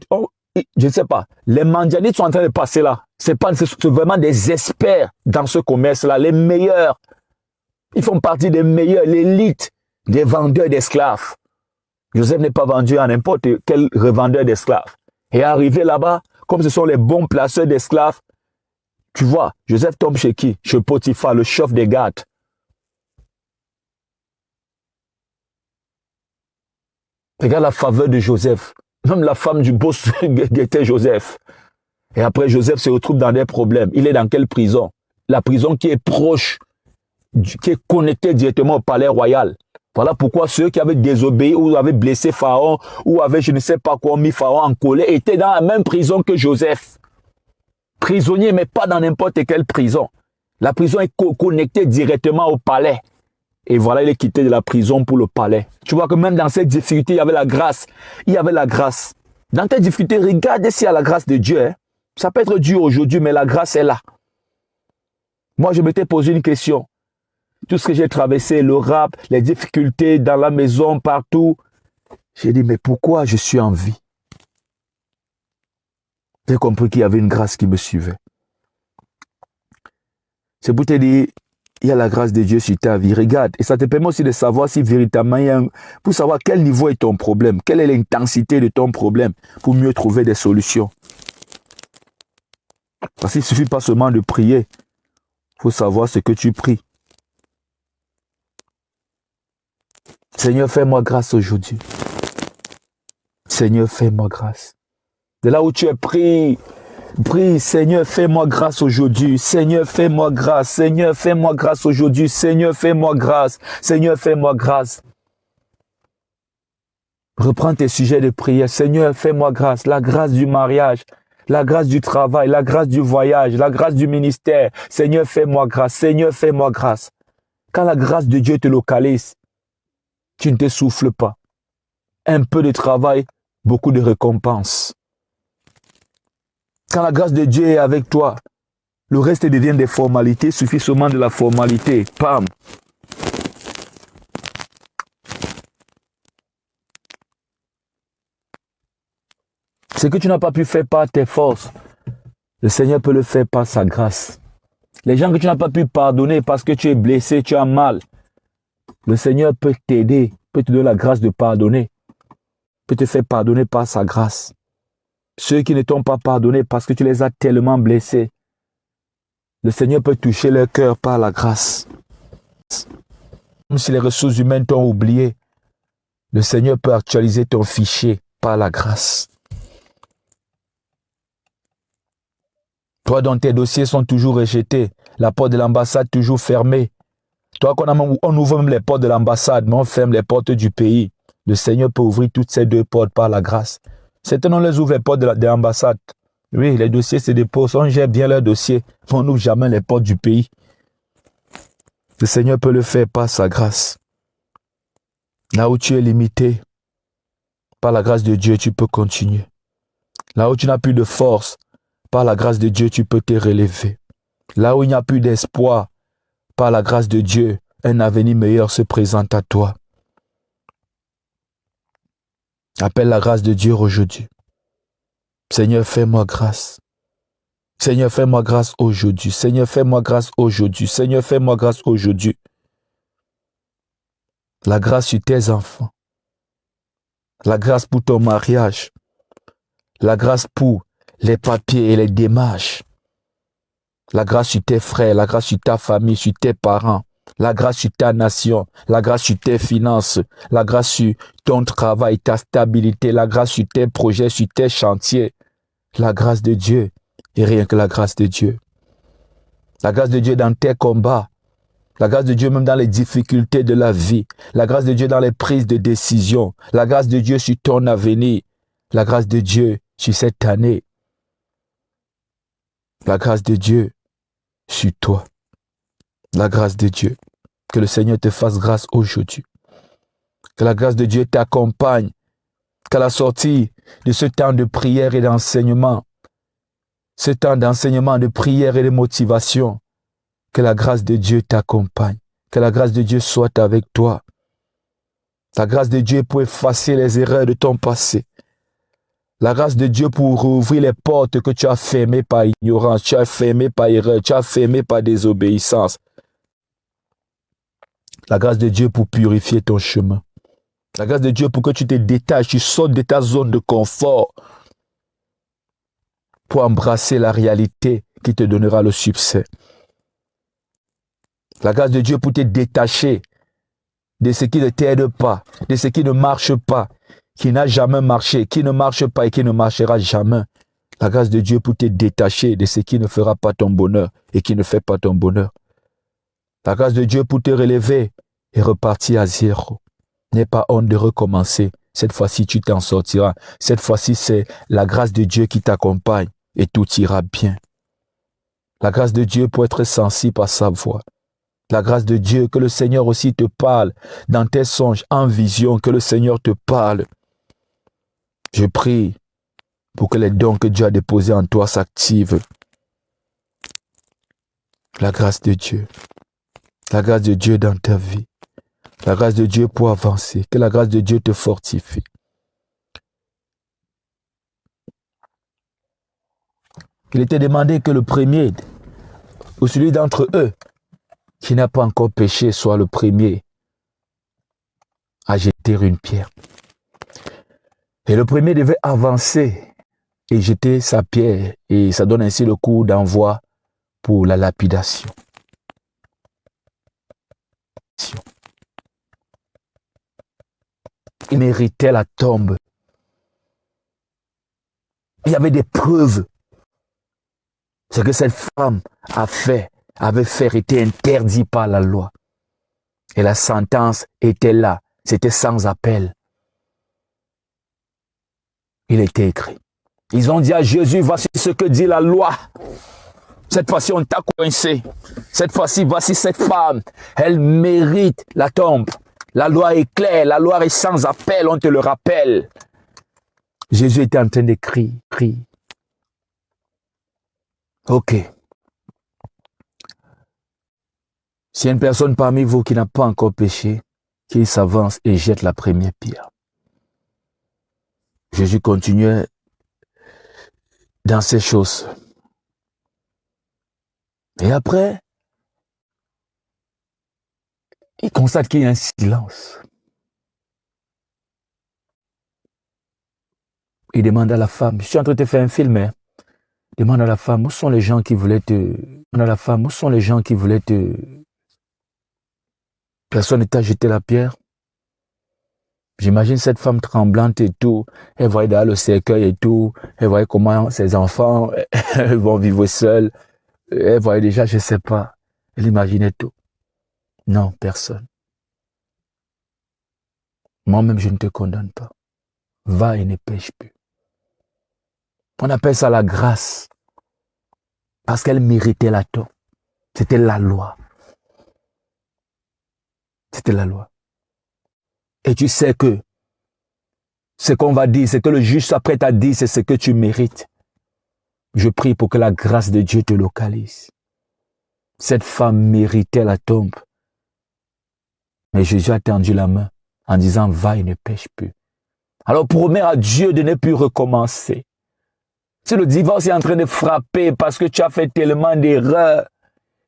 ne sais pas. Les mendianites sont en train de passer là. C'est vraiment des experts dans ce commerce-là. Les meilleurs. Ils font partie des meilleurs, l'élite des vendeurs d'esclaves. Joseph n'est pas vendu à n'importe quel revendeur d'esclaves. Et arrivé là-bas, comme ce sont les bons placeurs d'esclaves, tu vois, Joseph tombe chez qui? Chez Potiphar, le chef des gardes. Regarde la faveur de Joseph. Même la femme du boss guettait Joseph. Et après, Joseph se retrouve dans des problèmes. Il est dans quelle prison? La prison qui est proche, qui est connectée directement au palais royal. Voilà pourquoi ceux qui avaient désobéi ou avaient blessé Pharaon ou avaient, je ne sais pas quoi, mis Pharaon en colère, étaient dans la même prison que Joseph. Prisonnier, mais pas dans n'importe quelle prison. La prison est connectée directement au palais. Et voilà, il est quitté de la prison pour le palais. Tu vois que même dans cette difficulté, il y avait la grâce. Il y avait la grâce. Dans tes difficultés, regarde s'il y a la grâce de Dieu. Hein. Ça peut être dur aujourd'hui, mais la grâce est là. Moi, je m'étais posé une question. Tout ce que j'ai traversé, le rap, les difficultés dans la maison, partout. J'ai dit, mais pourquoi je suis en vie? J'ai compris qu'il y avait une grâce qui me suivait. C'est pour te dire, il y a la grâce de Dieu sur ta vie. Regarde, et ça te permet aussi de savoir si véritablement il y a pour savoir quel niveau est ton problème, quelle est l'intensité de ton problème, pour mieux trouver des solutions. Parce qu'il ne suffit pas seulement de prier. Il faut savoir ce que tu pries. Seigneur, fais-moi grâce aujourd'hui. Seigneur, fais-moi grâce. De là où tu es, prie, Seigneur, fais-moi grâce aujourd'hui. Seigneur, fais-moi grâce. Seigneur, fais-moi grâce aujourd'hui. Seigneur, fais-moi grâce. Seigneur, fais-moi grâce. Reprends tes sujets de prière. Seigneur, fais-moi grâce. La grâce du mariage, la grâce du travail, la grâce du voyage, la grâce du ministère. Seigneur, fais-moi grâce. Seigneur, fais-moi grâce. Quand la grâce de Dieu te localise, tu ne te souffles pas. Un peu de travail, beaucoup de récompenses. Quand la grâce de Dieu est avec toi, le reste devient des formalités, suffit seulement de la formalité. Pam. Ce que tu n'as pas pu faire par tes forces, le Seigneur peut le faire par sa grâce. Les gens que tu n'as pas pu pardonner parce que tu es blessé, tu as mal, le Seigneur peut t'aider, peut te donner la grâce de pardonner, peut te faire pardonner par sa grâce. Ceux qui ne t'ont pas pardonné parce que tu les as tellement blessés, le Seigneur peut toucher leur cœur par la grâce. Même si les ressources humaines t'ont oublié, le Seigneur peut actualiser ton fichier par la grâce. Toi dont tes dossiers sont toujours rejetés, la porte de l'ambassade toujours fermée. Toi on ouvre même les portes de l'ambassade, mais on ferme les portes du pays. Le Seigneur peut ouvrir toutes ces deux portes par la grâce. Certains on les ouvre les portes de l'ambassade. Oui, les dossiers se déposent, on gère bien leurs dossiers, mais on n'ouvre jamais les portes du pays. Le Seigneur peut le faire par sa grâce. Là où tu es limité, par la grâce de Dieu, tu peux continuer. Là où tu n'as plus de force, par la grâce de Dieu, tu peux te relever. Là où il n'y a plus d'espoir, par la grâce de Dieu, un avenir meilleur se présente à toi. Appelle la grâce de Dieu aujourd'hui. Seigneur, fais-moi grâce. Seigneur, fais-moi grâce aujourd'hui. Seigneur, fais-moi grâce aujourd'hui. Seigneur, fais-moi grâce aujourd'hui. La grâce sur tes enfants. La grâce pour ton mariage. La grâce pour les papiers et les démarches. La grâce sur tes frères, la grâce sur ta famille, sur tes parents. La grâce sur ta nation, la grâce sur tes finances, la grâce sur ton travail, ta stabilité, la grâce sur tes projets, sur tes chantiers. La grâce de Dieu et rien que la grâce de Dieu. La grâce de Dieu dans tes combats. La grâce de Dieu même dans les difficultés de la vie. La grâce de Dieu dans les prises de décision. La grâce de Dieu sur ton avenir. La grâce de Dieu sur cette année. La grâce de Dieu sur toi. La grâce de Dieu. Que le Seigneur te fasse grâce aujourd'hui. Que la grâce de Dieu t'accompagne. Qu'à la sortie de ce temps de prière et d'enseignement, ce temps d'enseignement, de prière et de motivation, que la grâce de Dieu t'accompagne. Que la grâce de Dieu soit avec toi. La grâce de Dieu pour effacer les erreurs de ton passé. La grâce de Dieu pour rouvrir les portes que tu as fermées par ignorance, tu as fermées par erreur, tu as fermées par désobéissance. La grâce de Dieu pour purifier ton chemin. La grâce de Dieu pour que tu te détaches, tu sortes de ta zone de confort pour embrasser la réalité qui te donnera le succès. La grâce de Dieu pour te détacher de ce qui ne t'aide pas, de ce qui ne marche pas, qui n'a jamais marché, qui ne marche pas et qui ne marchera jamais. La grâce de Dieu pour te détacher de ce qui ne fera pas ton bonheur et qui ne fait pas ton bonheur. La grâce de Dieu pour te relever et repartir à zéro. N'aie pas honte de recommencer. Cette fois-ci, tu t'en sortiras. Cette fois-ci, c'est la grâce de Dieu qui t'accompagne et tout ira bien. La grâce de Dieu pour être sensible à sa voix. La grâce de Dieu, que le Seigneur aussi te parle dans tes songes, en vision, que le Seigneur te parle. Je prie pour que les dons que Dieu a déposés en toi s'activent. La grâce de Dieu. La grâce de Dieu dans ta vie. La grâce de Dieu pour avancer. Que la grâce de Dieu te fortifie. Il était demandé que le premier, ou celui d'entre eux, qui n'a pas encore péché, soit le premier à jeter une pierre. Et le premier devait avancer et jeter sa pierre. Et ça donne ainsi le coup d'envoi pour la lapidation. Il méritait la tombe. Il y avait des preuves. Ce que cette femme avait fait était interdit par la loi. Et la sentence était là. C'était sans appel. Il était écrit. Ils ont dit à Jésus, voici ce que dit la loi. Cette fois-ci, on t'a coincé. Cette fois-ci, voici cette femme. Elle mérite la tombe. La loi est claire, la loi est sans appel, on te le rappelle. Jésus était en train de crier. Ok. S'il y a une personne parmi vous qui n'a pas encore péché, qu'il s'avance et jette la première pierre. Jésus continuait dans ces choses. Et après, il constate qu'il y a un silence. Il demande à la femme, je suis en train de te faire un film, hein? Il demande à la femme, où sont les gens qui voulaient te... Personne ne t'a jeté la pierre. J'imagine cette femme tremblante et tout. Elle voyait dans le cercueil et tout. Elle voyait comment ses enfants vont vivre seuls. Elle voyait déjà, je ne sais pas. Elle imaginait tout. Non, personne. Moi-même, je ne te condamne pas. Va et ne pêche plus. On appelle ça la grâce. Parce qu'elle méritait la tombe. C'était la loi. C'était la loi. Et tu sais que ce qu'on va dire, ce que le juge s'apprête à dire, c'est ce que tu mérites. Je prie pour que la grâce de Dieu te localise. Cette femme méritait la tombe. Mais Jésus a tendu la main en disant, va et ne pêche plus. Alors promets à Dieu de ne plus recommencer. Si le divorce est en train de frapper parce que tu as fait tellement d'erreurs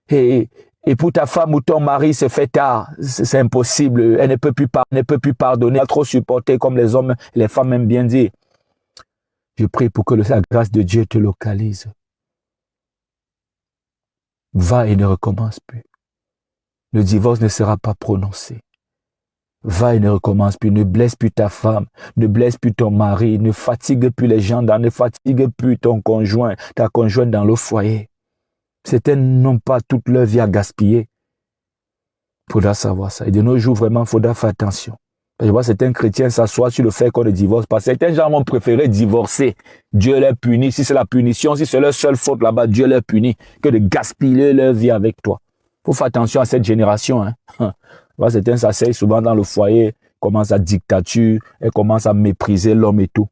et pour ta femme ou ton mari se fait tard, c'est impossible, elle ne peut plus pardonner, elle a trop supporté comme les hommes et les femmes aiment bien dire. Je prie pour que la grâce de Dieu te localise. Va et ne recommence plus. Le divorce ne sera pas prononcé. Va et ne recommence plus, ne blesse plus ta femme, ne blesse plus ton mari, ne fatigue plus les gens, ne fatigue plus ton conjoint, ta conjointe dans le foyer. Certains n'ont pas toute leur vie à gaspiller. Il faudra savoir ça. Et de nos jours, vraiment, il faudra faire attention. Je vois certains chrétiens s'asseoir sur le fait qu'on ne divorce pas. Certains gens vont préférer divorcer. Dieu les punit. Si c'est la punition, si c'est leur seule faute là-bas, Dieu les punit, que de gaspiller leur vie avec toi. Il faut faire attention à cette génération. Hein. Certains s'asseyent souvent dans le foyer, commencent à dictature, et commencent à mépriser l'homme et tout.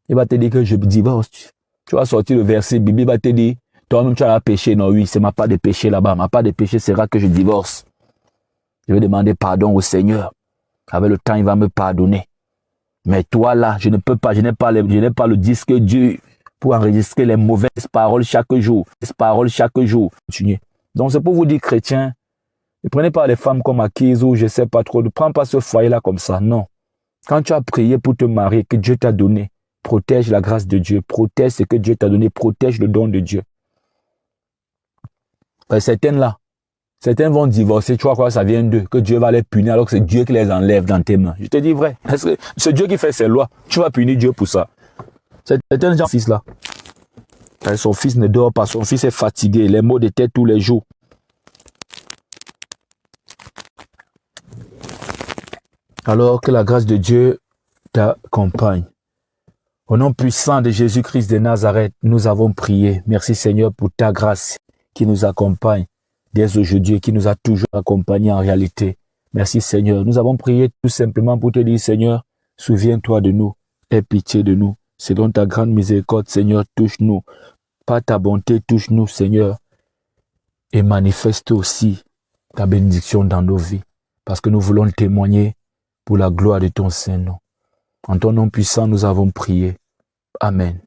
Il va te dire que je divorce. Tu vas sortir le verset biblique, il va te dire, toi-même tu as péché. Non, oui, c'est ma part de péché là-bas. Ma part de péché sera que je divorce. Je vais demander pardon au Seigneur. Avec le temps, il va me pardonner. Mais toi là, je ne peux pas, je n'ai pas le disque dur pour enregistrer les mauvaises paroles chaque jour. Continuez. Donc c'est pour vous dire, chrétiens, ne prenez pas les femmes comme acquises ou je ne sais pas trop. Ne prends pas ce foyer-là comme ça. Non. Quand tu as prié pour te marier, que Dieu t'a donné, protège la grâce de Dieu. Protège ce que Dieu t'a donné. Protège le don de Dieu. Certains vont divorcer. Tu crois que ça vient d'eux, que Dieu va les punir alors que c'est Dieu qui les enlève dans tes mains. Je te dis vrai. C'est Dieu qui fait ses lois. Tu vas punir Dieu pour ça. Certains gens, fils-là. Son fils ne dort pas. Son fils est fatigué. Les maux de tête tous les jours. Alors que la grâce de Dieu t'accompagne. Au nom puissant de Jésus-Christ de Nazareth, nous avons prié. Merci Seigneur pour ta grâce qui nous accompagne dès aujourd'hui, qui nous a toujours accompagnés en réalité. Merci Seigneur. Nous avons prié tout simplement pour te dire Seigneur, souviens-toi de nous, aie pitié de nous. Selon ta grande miséricorde, Seigneur, touche-nous. Par ta bonté, touche-nous Seigneur. Et manifeste aussi ta bénédiction dans nos vies. Parce que nous voulons témoigner pour la gloire de ton Saint-Nom. En ton nom puissant, nous avons prié. Amen.